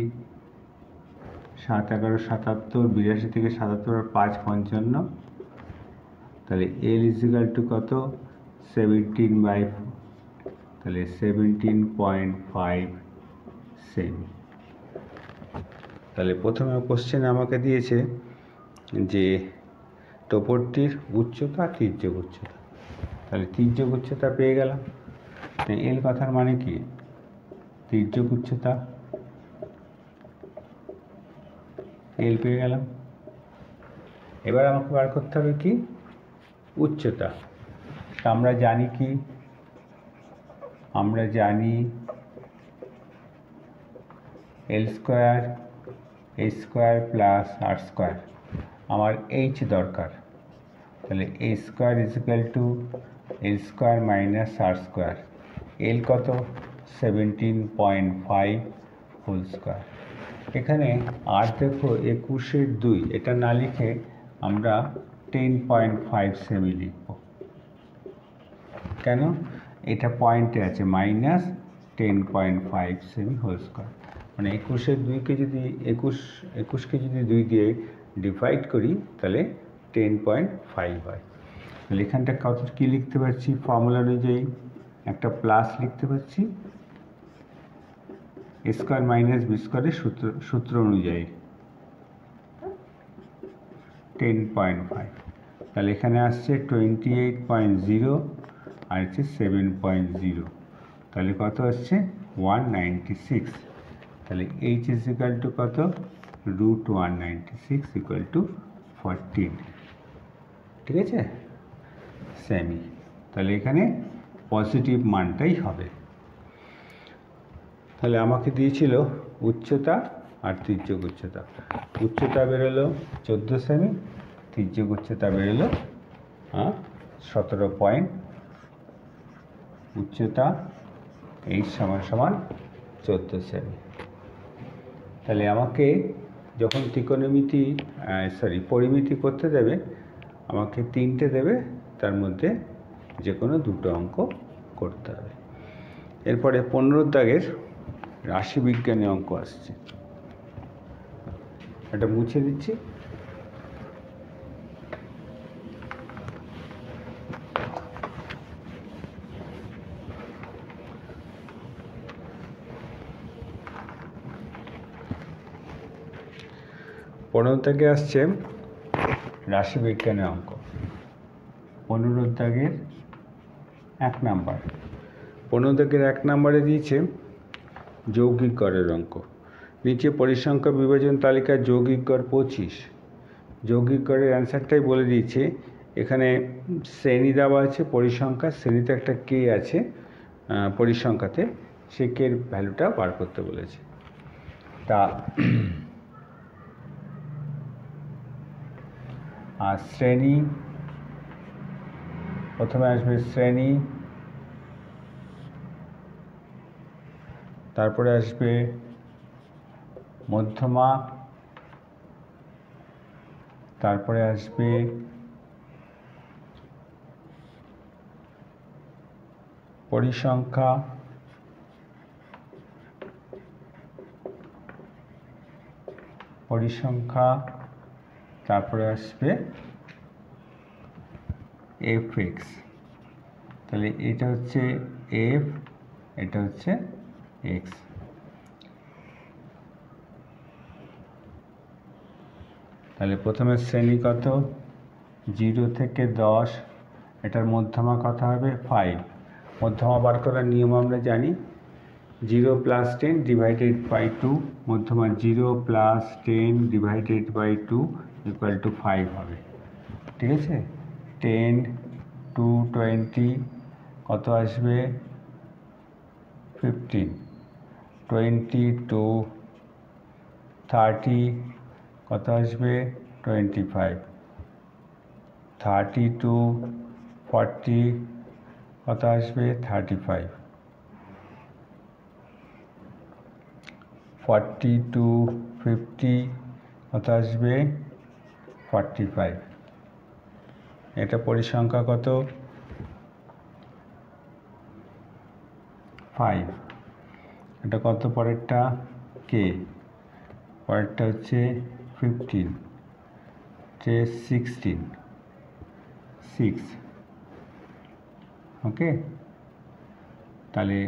7 11 77, 82 থেকে 77 আর 5 55। তাহলে L ইজিক্যাল টু কত, 17/4, তাহলে 17.5 সেমি। তাহলে প্রথমে কোশ্চেনে আমাকে দিয়েছে যে টোপরটির উচ্চতা, তির্যক উচ্চতা। তাহলে তির্যক উচ্চতা পেয়ে গেলাম। এল কথার মানে কি, তির্যক উচ্চতা, এল পেয়ে গেলাম। এবার আমাকে বার করতে হবে কি, উচ্চতা। আমরা জানি কি, আমরা জানি এল স্কোয়ার এ স্কোয়ার প্লাস আর স্কোয়ার। আমার এইচ দরকার, তাহলে এ স্কোয়ার ইজিক্যাল টু এল স্কোয়ার মাইনাস আর স্কোয়ার। এল কত, 17.5 হোল স্কোয়ার। এখানে আর দেখো 21/2, এটা না লিখে আমরা 10.5 সেমি লিখব। কেন, এটা পয়েন্টে আছে, মাইনাস 10.5 সেমি হোল স্কোয়ার। মানে 21/2কে যদি 21কে যদি 2 দিয়ে ডিভাইড করি তাহলে 10.5 হয়। তাহলে এখানটা কত কী লিখতে পারছি, ফর্মুলা অনুযায়ী একটা প্লাস লিখতে পারছি, এ স্কোয়ার মাইনাস বি স্কোয়ারের সূত্র অনুযায়ী 10.5। তাহলে এখানে আসছে 28.0 আর হচ্ছে 7.0, তাহলে কত আসছে 196। তাহলে এইচ ইজ ইকাল টু কত, √196 ইকুয়াল টু 14, ঠিক আছে, সেমি। তাহলে এখানে পজিটিভ মানটাই হবে। তাহলে আমাকে দিয়েছিল উচ্চতা আর তির্যক উচ্চতা। উচ্চতা বেরোলো 14 সেমি, তির্যক উচ্চতা বেরোলো 17 পয়েন্ট। উচ্চতা এইচ সমান 14 সেমি। তাহলে আমাকে যখন ত্রিকোণমিতি পরিমিতি করতে দেবে, আমাকে 3টে দেবে, তার মধ্যে যে কোনো 2টো অঙ্ক করতে হবে। এরপরে 15 দাগের রাশিবিজ্ঞানী অঙ্ক আসছে, এটা মুছে দিচ্ছি। পনেরো দাগে আসছে রাশিবিজ্ঞানের অঙ্ক। 15 দাগের 1 নাম্বার, 15 দাগের 1 নাম্বারে দিয়েছে যৌগিক গড়ের অঙ্ক। নিচে পরিসংখ্যা বিভাজন তালিকার যৌগিক গড় 25। যৌগিক গড়ের অ্যান্সারটাই বলে দিয়েছে। এখানে শ্রেণী দেওয়া আছে, পরিসংখ্যা শ্রেণীতে একটা কে আছে, পরিসংখ্যাতে সেই কে ভ্যালুটা বার করতে বলেছে। তা আর শ্রেণী, প্রথমে আসবে শ্রেণী, তারপরে আসবে মধ্যমা, তারপরে আসবে পরিসংখ্যা, তারপরে আসবে fx। তাহলে এটা হচ্ছে f, এটা হচ্ছে x। তাহলে প্রথমে শ্রেণী কত, 0 থেকে 10, এটার মধ্যমা কত হবে 5। মধ্যমা বার করার নিয়ম আমরা জানি, 0 + 10 ডিভাইডেড বাই 2, মধ্যমা 0 + 10 ডিভাইডেড বাই 2 ইকুয়াল টু 5 হবে, ঠিক আছে। 10 to 20 কত আসবে 15, 20 to 30 কত আসবে 25, 30 to 40 কত আসবে 35, 40 to 50 কত আসবে 45। এটা পরিসংখ্যা কত 5। এটা কত পরেরটা কে, পরেরটা হচ্ছে 15, 16, 6। ওকে, তাহলে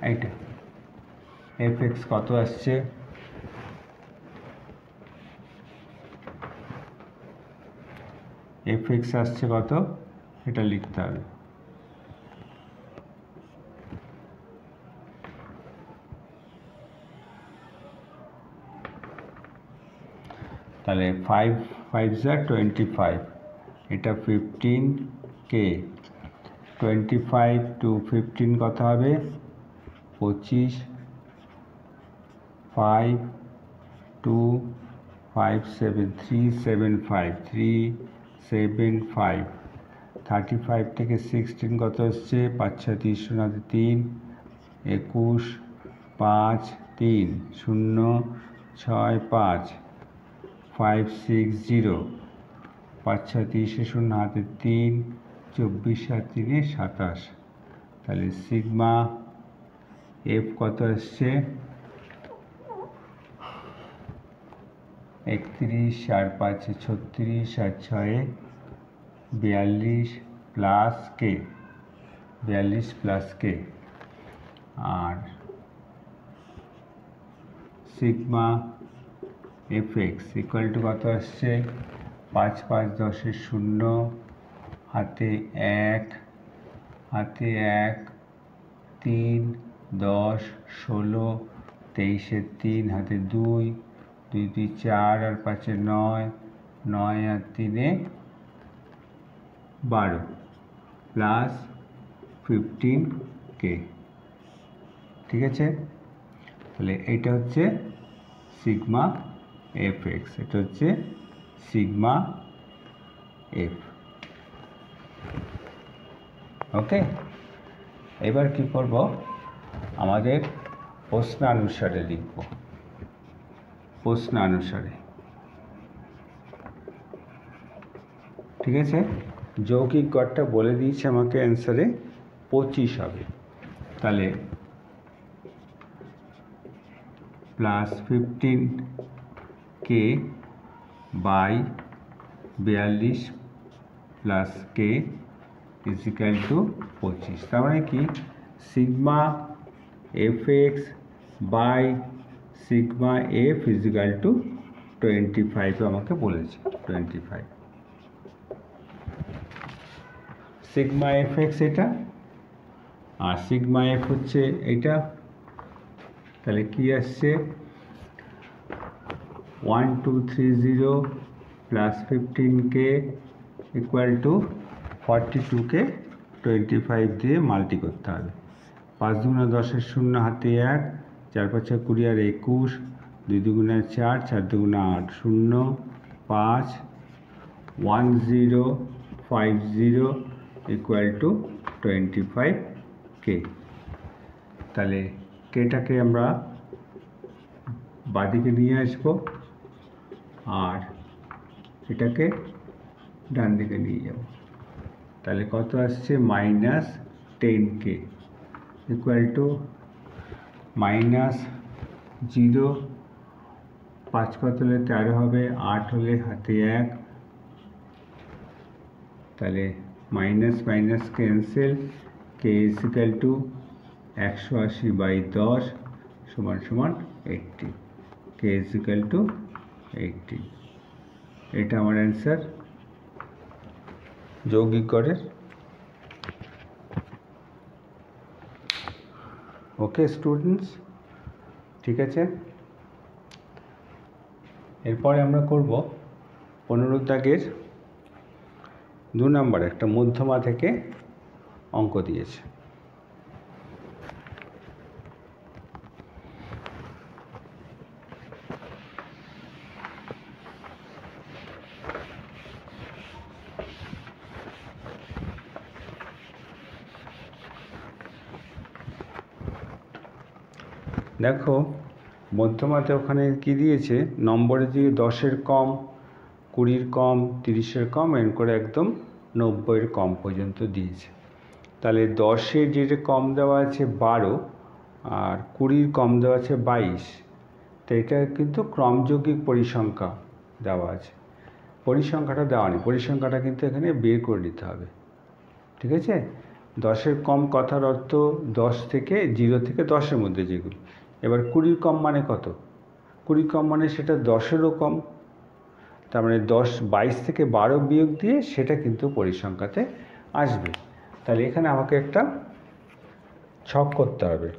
এইটা fx কত আসছে, fx আসছে কত, এটা লিখতে হবে। তাহলে 5 5 যা 25, এটা 15k, 25 to 15 কত হবে 25, 5 2 5 7 375, 375, 35 থেকে 16 কত হচ্ছে 5 6 3 0 3, 21 5 3 0 6 5 5 6 0, 5 6 30 0 হাতে 3, 24 আর 3 27। তাহলে সিগমা এফ কত আসছে 31 আর 5 36 আর 6 42 প্লাস কে, 42 প্লাস কে। আর sigma F X equal to কত আসছে 5 5 10 0, হাতে 1, হাতে 1 3 10 16 23 3 হাতে 2 2 2 4 আর 5 9 9 আর 3 12 প্লাস 15k। ঠিক আছে, তাহলে এইটা হচ্ছে সিগমা এফ এক্স, এটা হচ্ছে সিগমা এফ। ওকে, এবার কি করব, আমাদের প্রশ্নানুসারে লিখব, প্রশ্নানুসারে। ঠিক আছে, যৌগিক গড়টা বলে দিয়েছে আমাকে অ্যান্সারে 25 হবে। তাহলে plus 15k by 42 plus K is equal to 25। তার মানে কি sigma F X by sigma F is equal to 25 আমাকে বলেছে, 25 সিগমা এফ এক্স এটা, আর সিগমা এফ হচ্ছে এইটা। তাহলে কি আসছে 1230 plus 15k equal to 42k 25 দিয়ে মাল্টি করতে হবে। 5 দুগুণা 10 0 হাতে 1, 4 5 20 আর 21, 2 দুগুণা 4, 4 দুগুণা 8 0 5 1050 ইকুয়াল টু 25k। তাহলে কেটাকে আমরা বাদিকে নিয়ে আসবো আর এটাকে ডান দিকে নিয়ে যাব। তাহলে কত আসছে minus 10k equal to minus 0, 5 কত হলে 13 হবে, 8 হলে হাতে 1, তাহলে minus minus cancel, K is equal two 180/10 সমান সমান 80, কে ইজ ইকুয়াল টু 80। এটা আমার অ্যান্সার যৌগিক গড়ের। ওকে স্টুডেন্টস, ঠিক আছে, এরপরে আমরা করব 15 দাগের 2 নম্বর একটা মধ্যমা থেকে অঙ্ক দিয়েছে। দেখো মধ্যমাতে ওখানে কি দিয়েছে, নম্বরে দিয়ে 10-এর কম, 20-এর কম, 30-এর কম, এর করে একদম 90-এর কম পর্যন্ত দিয়েছে। তাহলে 10-এর যেটা কম দেওয়া আছে 12 আর 20-এর কম দেওয়া আছে 22, তো এটা কিন্তু ক্রমযৌগিক পরিসংখ্যা দেওয়া আছে। পরিসংখ্যাটা দেওয়া নেই, পরিসংখ্যাটা কিন্তু এখানে বের করে নিতে হবে, ঠিক আছে। 10-এর কম কথার অর্থ 10 থেকে 0 থেকে 10-এর মধ্যে যেগুলো। এবার 20-এর কম মানে কত? 20 কম মানে সেটা 10-এরও কম, তার মানে 22 থেকে 12 বিয়োগ দিয়ে সেটা কিন্তু পরিসংখ্যাতে আসবে। তাহলে এখানে আমাকে একটা ছক করতে হবে।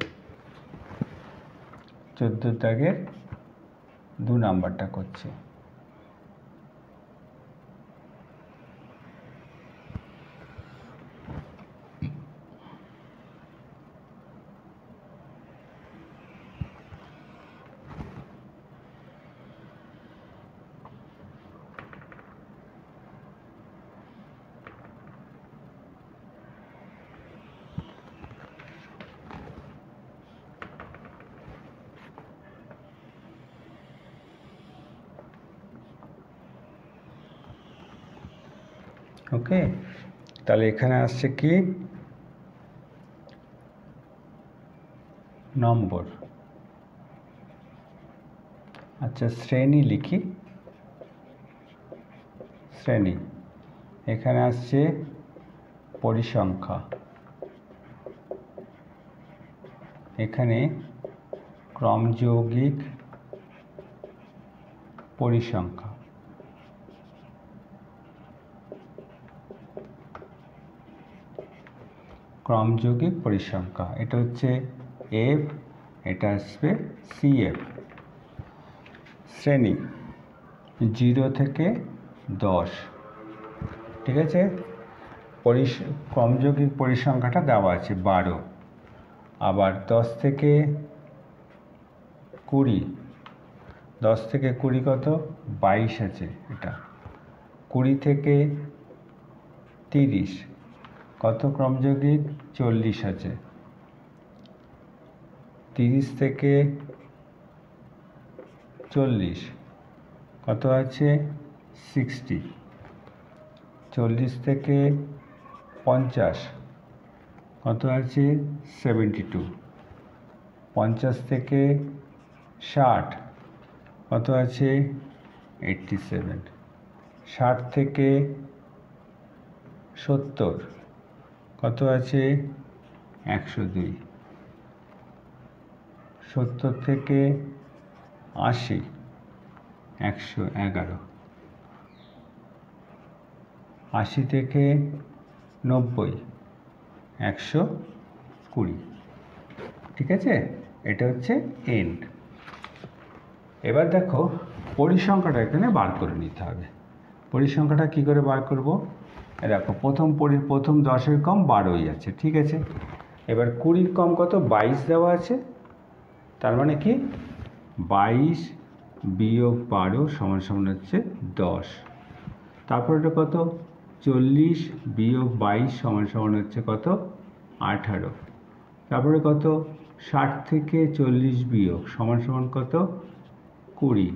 14 দাগের 2 নাম্বারটা করছি। ওকে, তাহলে এখানে আসছে কি নম্বর। আচ্ছা শ্রেণী লিখি, শ্রেণী। এখানে আসছে পরিসংখ্যা, এখানে ক্রমযৌগিক পরিসংখ্যা। ক্রমযৌগিক পরিসংখ্যা, এটা হচ্ছে এফ, এটা আসবে সিএফ। শ্রেণী 0 থেকে 10, ঠিক আছে। ক্রমযৌগিক পরিসংখ্যাটা দেওয়া আছে 12, আবার 10 থেকে 20, 10 থেকে 20 কত? 22 আছে এটা। 20 থেকে 30 কত ক্রমযৌগিক? 40 আছে। 30 থেকে 40 কত আছে? 60। 40 থেকে 50 কত আছে? 72। 50 থেকে 60 কত আছে? 87। 60 থেকে 70 কত আছে? 102। 70 থেকে 80 111। 80 থেকে 90 120, ঠিক আছে। এটা হচ্ছে এন্ড। এবার দেখো পরিসংখ্যাটা এখানে বার করে নিতে হবে। পরিসংখ্যাটা কি করে বার করব? দেখো প্রথম 10-এর কম 12ই আছে, ঠিক আছে। এবার 20-এর কম কত? 22 দেওয়া আছে, তার মানে কি 22 বিয়োগ 12 সমান সমান হচ্ছে 10। তারপর এটা কত? 40 বিয়োগ 22 সমান সমান হচ্ছে কত? 18। তারপরে কত? 60 থেকে 40 বিয়োগ সমান সমান কত? 20।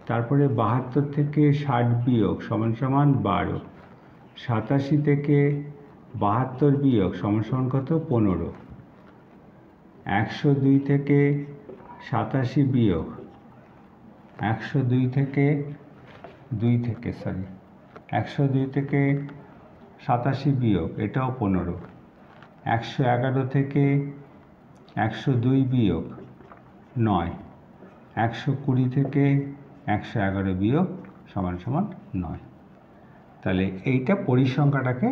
তারপরে 72 থেকে 60 বিয়োগ সমান সমান 12। 87 থেকে 72 বিয়োগ সমান সমান কত? 15। 102 থেকে 87 বিয়োগ 102 থেকে 87 বিয়োগ এটাও 15। 111 থেকে 102 বিয়োগ 9। 120 থেকে 111 বিয়োগ সমান সমান 9। তাহলে এইটা পরিসংখ্যাটাকে,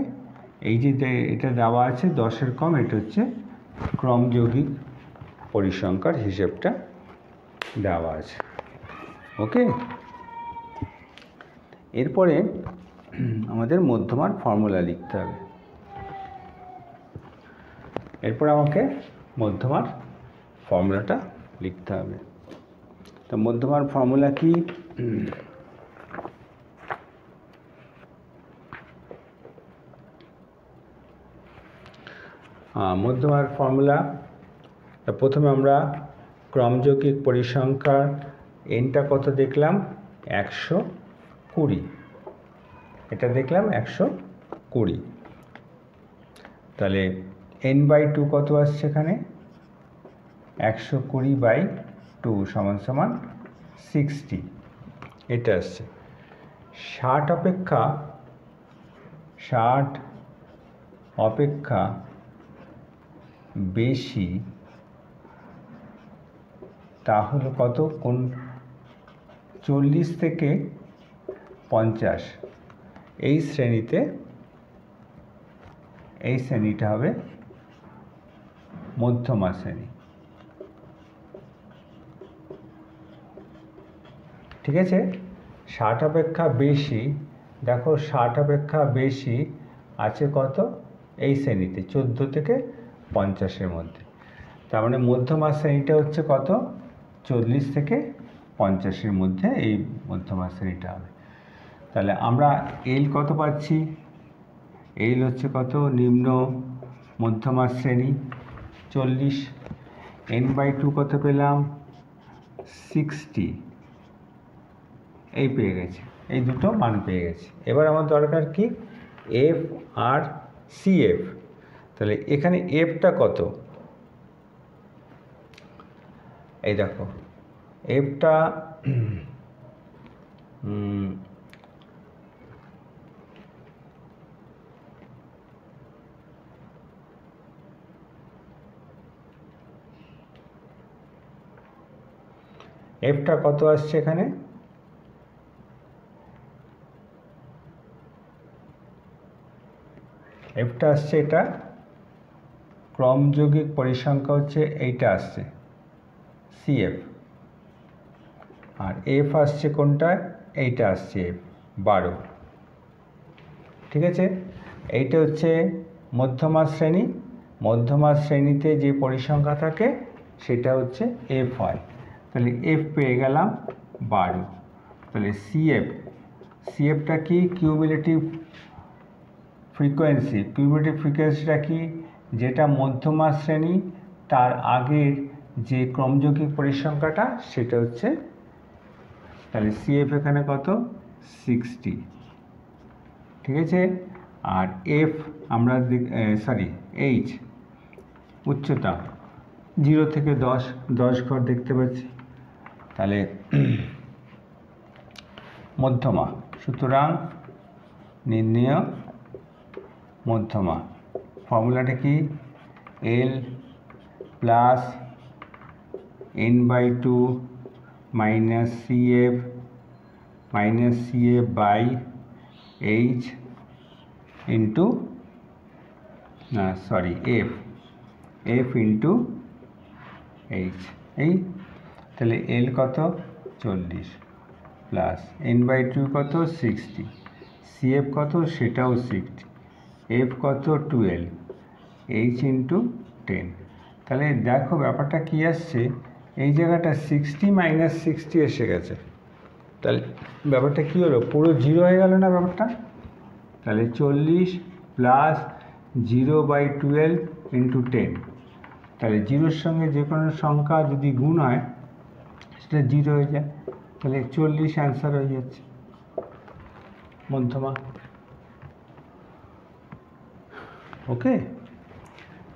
এই যে এটা দেওয়া আছে 10-এর কম, এটা হচ্ছে ক্রমযৌগিক পরিসংখ্যার হিসেবটা দেওয়া আছে। ওকে, এরপরে আমাদের মধ্যমার ফর্মুলা লিখতে হবে। এরপর আমাকে মধ্যমার ফর্মুলাটা লিখতে হবে। তো মধ্যমার ফর্মুলা কি? মধ্যমার ফর্মুলা, প্রথমে আমরা ক্রমযৌগিক পরিসংখ্যার এনটা কত দেখলাম 120, এটা দেখলাম 120। তাহলে n/2 কত আসছে এখানে 120/2 = 60, এটা আসছে। 60 অপেক্ষা বেশি তাহলে কত, কোন 40 থেকে 50, এই শ্রেণীটা হবে মধ্যমা শ্রেণী। ঠিক আছে, 60 অপেক্ষা বেশি, দেখো 60 অপেক্ষা বেশি আছে কত এই শ্রেণীতে 14 থেকে 50-এর মধ্যে, তার মানে মধ্যমা শ্রেণীটা হচ্ছে কত 40 থেকে 50-এর মধ্যে, এই মধ্যমা শ্রেণীটা হবে। তাহলে আমরা এল কত পাচ্ছি, এল হচ্ছে কত নিম্ন মধ্যমা শ্রেণী 40, n/2 কত পেলাম 60, এই পেয়ে গেছি, এই দুটো মান পেয়ে গেছি। এবার আমার দরকার কি এফ আর সিএফ। তাহলে এখানে এফটা কত, এই দেখো এফটা কত আসছে এখানে, এফটা আসছে, এটা ক্রমযৌগিক পরিসংখ্যা হচ্ছে এইটা আসছে সিএফ, আর এফ আসছে কোনটা, এইটা আসছে এফ 12। ঠিক আছে, এইটা হচ্ছে মধ্যমা শ্রেণী, মধ্যমা শ্রেণীতে যে পরিসংখ্যা থাকে সেটা হচ্ছে এফ হয়। তাহলে এফ পেয়ে গেলাম 12। তাহলে সিএফটা কি কিউমুলেটিভ ফ্রিকোয়েন্সি, কিউমুলেটিভ ফ্রিকোয়েন্সিটা কি, যেটা মধ্যমা শ্রেণী তার আগের যে ক্রমযৌগিক পরিসংখ্যাটা সেটা হচ্ছে, তাহলে সিএফ এখানে কত 60। ঠিক আছে, আর এফ আমরা এইচ উচ্চতা 0 থেকে 10 ঘর দেখতে পাচ্ছি, তাহলে মধ্যমা, সুতরাং নির্ণেয় মধ্যমা ফর্মুলাটা কি L plus n/2 minus CF by H into F into H, এই তাহলে এল কত 40 প্লাস n/2 কত 60, সিএফ কত সেটাও 60, এফ কত 12, এইচ ইন্টু 10। তাহলে দেখো ব্যাপারটা কি আসছে, এই জায়গাটা 60 মাইনাস 60 এসে গেছে, তাহলে ব্যাপারটা কি হলো, পুরো 0 হয়ে গেল না ব্যাপারটা। তাহলে 40 প্লাস 0/12 ইন্টু 10, তাহলে 0-এর সঙ্গে যে কোনো সংখ্যা যদি গুণ হয় সেটা 0 হয়ে যায়, তাহলে 40 অ্যান্সার হয়ে যাচ্ছে মধ্যমা। ওকে,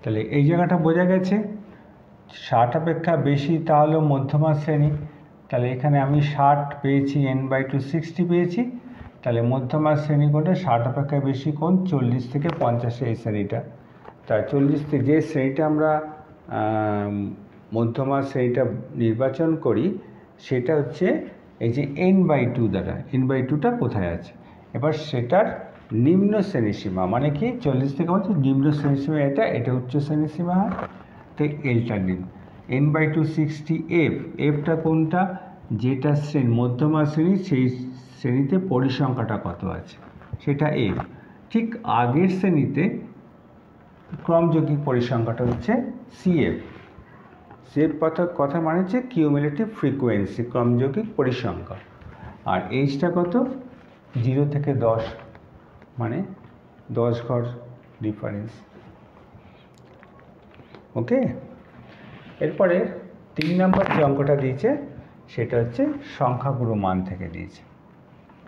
তাহলে এই জায়গাটা বোঝা গেছে, 60 অপেক্ষা বেশি তাহলে মধ্যমা শ্রেণী, তাহলে এখানে আমি 60 পেয়েছি, n/2 60 পেয়েছি, তাহলে মধ্যমা শ্রেণী কোনটা 60 অপেক্ষা বেশি কোন 40 থেকে 50 এই শ্রেণীটা। তাই 40 থেকে যে শ্রেণীটা আমরা মধ্যমা শ্রেণীটা নির্বাচন করি সেটা হচ্ছে এই যে n/2 দ্বারা, n/2টা কোথায় আছে, এবার সেটার নিম্ন শ্রেণীসীমা মানে কি 40 থেকে 50 নিম্ন শ্রেণীসীমা, এটা উচ্চ শ্রেণীসীমা হয়, তো এলটা নিন n/2 60, এফটা কোনটা, যেটা মধ্যমা শ্রেণী সেই শ্রেণীতে পরিসংখ্যাটা কত আছে সেটা এফ। ঠিক আগের শ্রেণীতে ক্রমযৌগিক পরিসংখ্যাটা হচ্ছে সিএফ, কথা মানে হচ্ছে কিউমুলেটিভ ফ্রিকোয়েন্সি, ক্রমযৌগিক পরিসংখ্যা, আর এইচটা কত 0 থেকে 10 মানে 10 ঘর ডিফারেন্স। ওকে, এরপরে 3 নম্বর যে অঙ্কটা দিয়েছে সেটা হচ্ছে সংখ্যাগুরু মান থেকে দিয়েছে,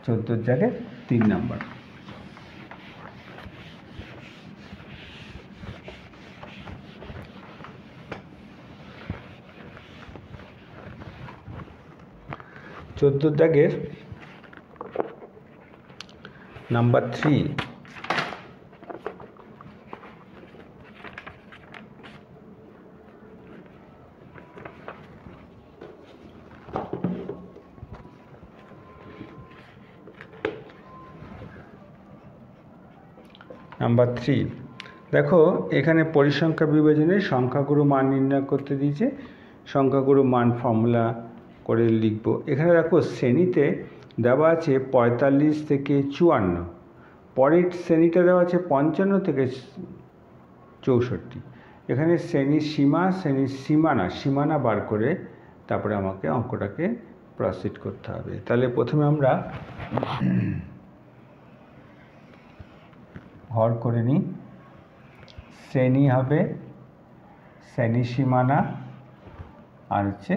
14 জায়গায় 3 নম্বর। চোদ্দোর দাগের নাম্বার 3, নাম্বার 3 দেখো এখানে পরিসংখ্যা বিভাজনে সংখ্যাগুরু মান নির্ণয় করতে দিয়েছে। সংখ্যাগুরু মান ফর্মুলা করে লিখব। এখানে দেখো শ্রেণীতে দেওয়া আছে 45 থেকে 54, পরের শ্রেণীটা দেওয়া আছে 55 থেকে 64। এখানে শ্রেণীর সীমানা বার করে তারপরে আমাকে অঙ্কটাকে প্রসিড করতে হবে। তাহলে প্রথমে আমরা হর করে নিই। শ্রেণী হবে শ্রেণী সীমানা আর হচ্ছে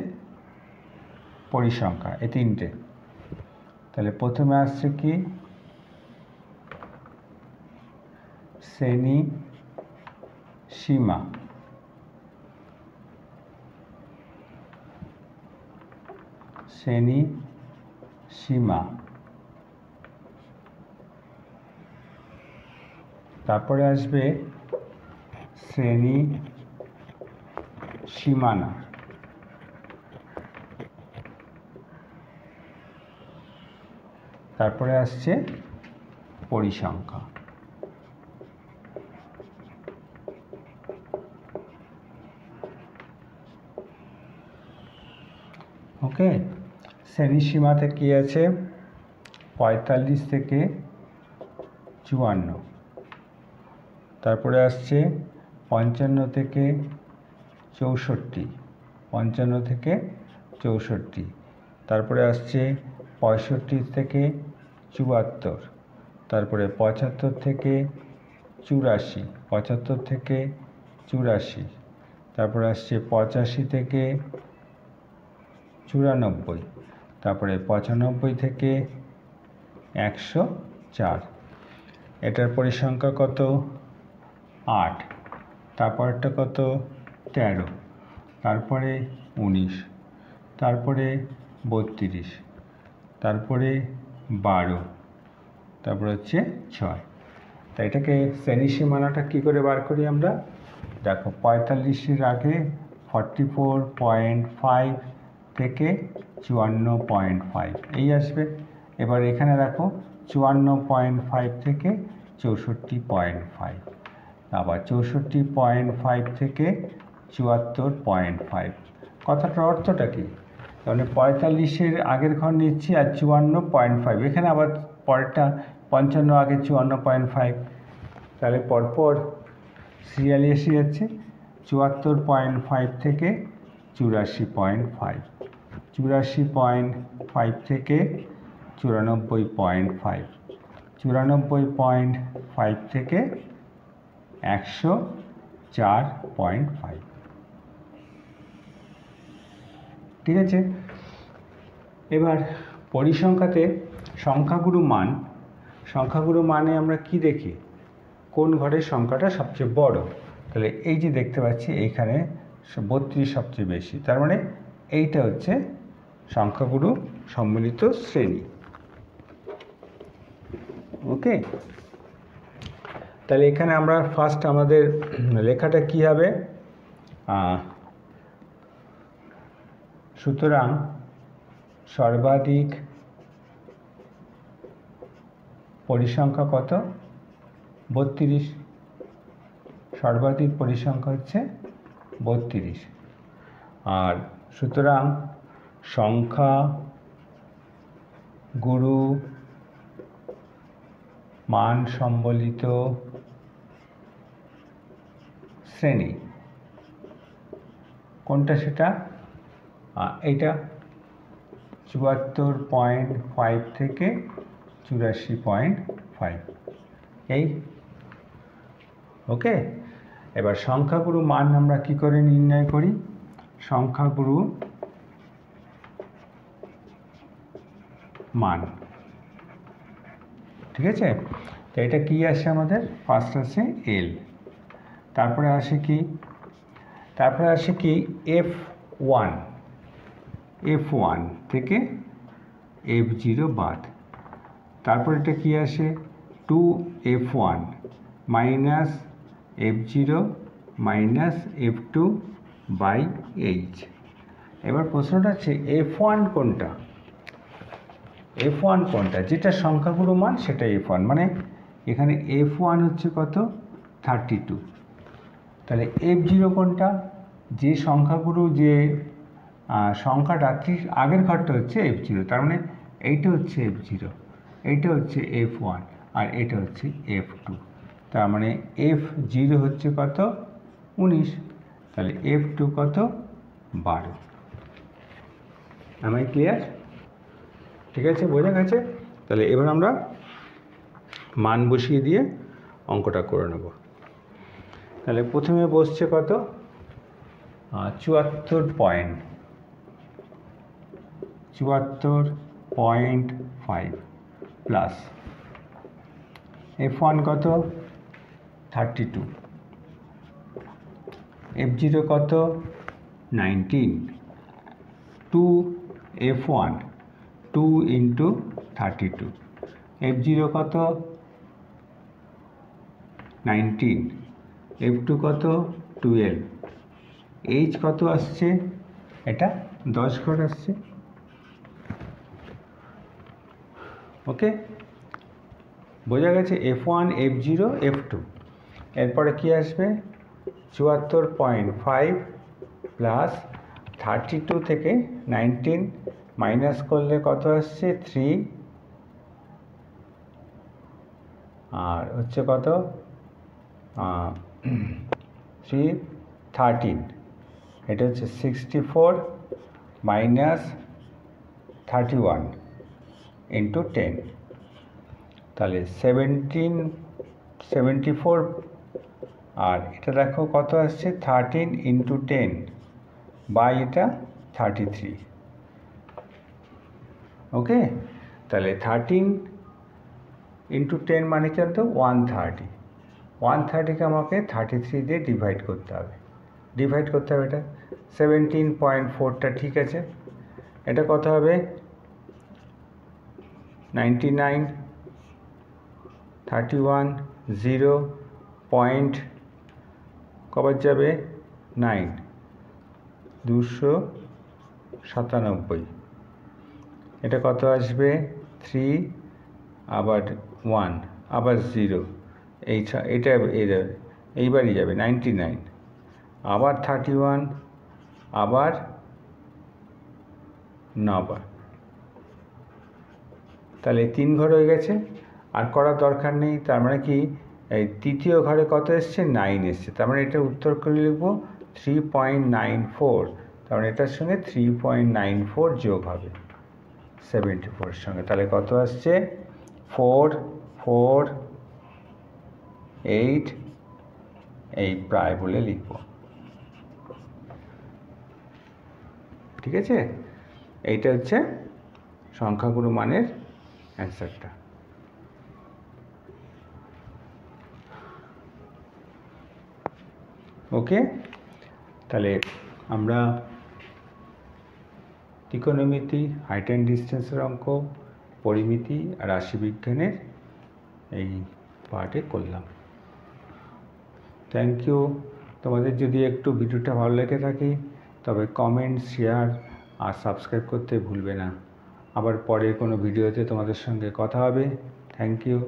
পরিসংখ্যা, এই তিনটে। তাহলে প্রথমে আসছে কি শ্রেণী সীমা, শ্রেণী সীমা, তারপরে আসবে শ্রেণী সীমানা, তারপরে আসছে পরিসংখ্যা। ওকে, শ্রেণী সীমাতে কি আছে 45 থেকে 54, তারপরে আসছে 55 থেকে 64, 55 থেকে 64, তারপরে আসছে 65 থেকে 74, তারপরে 75 থেকে 84, 75 থেকে 84, তারপরে আসছে 85 থেকে 94, তারপরে 95 থেকে 104। এটার পরিসংখ্যা কত 8, তারপরটা কত 13, তারপরে 19, তারপরে 32, তারপরে 12, তারপরে হচ্ছে 6। তাই এটাকে শ্রেণী সীমানাটা কী করে বার করি আমরা? দেখো 45-এর আগে 44.5 থেকে 54.5 এই আসবে। এবার এখানে দেখো 54.5 থেকে 64.5, আবার 64.5 থেকে 74.5। কথাটার অর্থটা কি? তাহলে 45-এর আগের ঘর নিচ্ছি আর 54.5, এখানে আবার পরেরটা 55 আগে 54.5, তাহলে পরপর সিরিয়ালি এসে যাচ্ছে 74.5 থেকে 84.5, 84.5 থেকে 94.5, 94.5 থেকে 104.5। ঠিক আছে, এবার পরিসংখ্যাতে সংখ্যাগুরু মানে আমরা কি দেখি? কোন ঘরের সংখ্যাটা সবচেয়ে বড়। তাহলে এই যে দেখতে পাচ্ছি এইখানে 32 সবচেয়ে বেশি, তার মানে এইটা হচ্ছে সংখ্যাগুরু সম্মিলিত শ্রেণী। ওকে, তাহলে এখানে আমরা ফার্স্ট আমাদের লেখাটা কি হবে? সুতরাং সর্বাধিক পরিসংখ্যা কত? 32। সর্বাধিক পরিসংখ্যা হচ্ছে 32। আর সুতরাং সংখ্যা গুরু মান সম্বলিত শ্রেণী কোনটা? সেটা এইটা 74.5 থেকে 84.5 এই। ওকে, এবার সংখ্যাগুরু মান আমরা কি করে নির্ণয় করি? সংখ্যাগুরু মান। ঠিক আছে, তো এটা কি আসে আমাদের? ফার্স্ট আসে এল, তারপরে আসে কি? তারপরে আসে কি F1, F1 থেকে F0 বাদ। তারপর এটা কি আসে? 2F1 minus F0 minus F2 by H। এবার প্রশ্নটা হচ্ছে F1 কোনটা? F1 কোনটা? যেটা সংখ্যাগুরু মান সেটা F1, মানে এখানে F1 হচ্ছে কত? 32। তাহলে F0 কোনটা? যে সংখ্যাগুরু, যে সংখ্যাটা ঠিক আগের ঘরটা হচ্ছে F0, তার মানে এইটা হচ্ছে F0, এইটা হচ্ছে F1, আর এটা হচ্ছে F2। তার মানে F0 হচ্ছে কত? 19। তাহলে F2 কত? 12। আমায় ক্লিয়ার? ঠিক আছে, বোঝা গেছে? তাহলে এবার আমরা মান বসিয়ে দিয়ে অঙ্কটা করে নেব। তাহলে প্রথমে বসছে কত? 74.5 প্লাস F1 কত? 32, F0 কত? 19, 2F1 2 ইন্টু 32, F0 কত? 19, F2 কত? 12, H কত আসছে? এটা 10 ঘর আসছে। ওকে, বোঝা গেছে? F1, F0, F2। এরপরে কি আসবে? 74.5 প্লাস 32 থেকে 19 মাইনাস করলে কত আসছে? 3, আর হচ্ছে কত? 3, 13, এটা হচ্ছে 64 মাইনাস 31 ইন্টু 10, তাহলে 74, আর এটা দেখো কত আসছে? 13 ইন্টু 10 বাই এটা 33। ওকে, তাহলে 13 ইন্টু 10 মানে কি বলতো? 130। 130কে আমাকে 33 দিয়ে ডিভাইড করতে হবে, এটা 17.4টা। ঠিক আছে, এটা কত হবে? 99, 31, 0 পয়েন্ট কবার যাবে? 9, 297। এটা কত আসবে? 3, আবার 1, আবার 0, এটা এইবারই যাবে 99, আবার 31, আবার 9বার। তাহলে 3 ঘর হয়ে গেছে, আর করার দরকার নেই। তার মানে কি? এই তৃতীয় ঘরে কত এসছে? 9 এসছে। তার মানে এটা উত্তর করে লিখবো 3.94। তার মানে এটার সঙ্গে 3.94 যোগ হবে 74 এর সঙ্গে। তাহলে কত আসছে? 4, 4, 8, এই প্রায় বলে লিখব। ঠিক আছে, এইটা হচ্ছে সংখ্যাগুরু মানের অ্যান্সারটা। ওকে, তাহলে আমরা ত্রিকোণমিতি, হাইট অ্যান্ড ডিস্টেন্সের অঙ্ক, পরিমিতি আর রাশিবিজ্ঞানের এই পার্টে করলাম। Thank you. তোমাদের যদি একটু ভিডিওটা ভালো লেগে থাকে তবে কমেন্ট, শেয়ার আর সাবস্ক্রাইব করতে ভুলবে না। আবার পরে কোনো ভিডিওতে তোমাদের সঙ্গে কথা হবে। Thank you.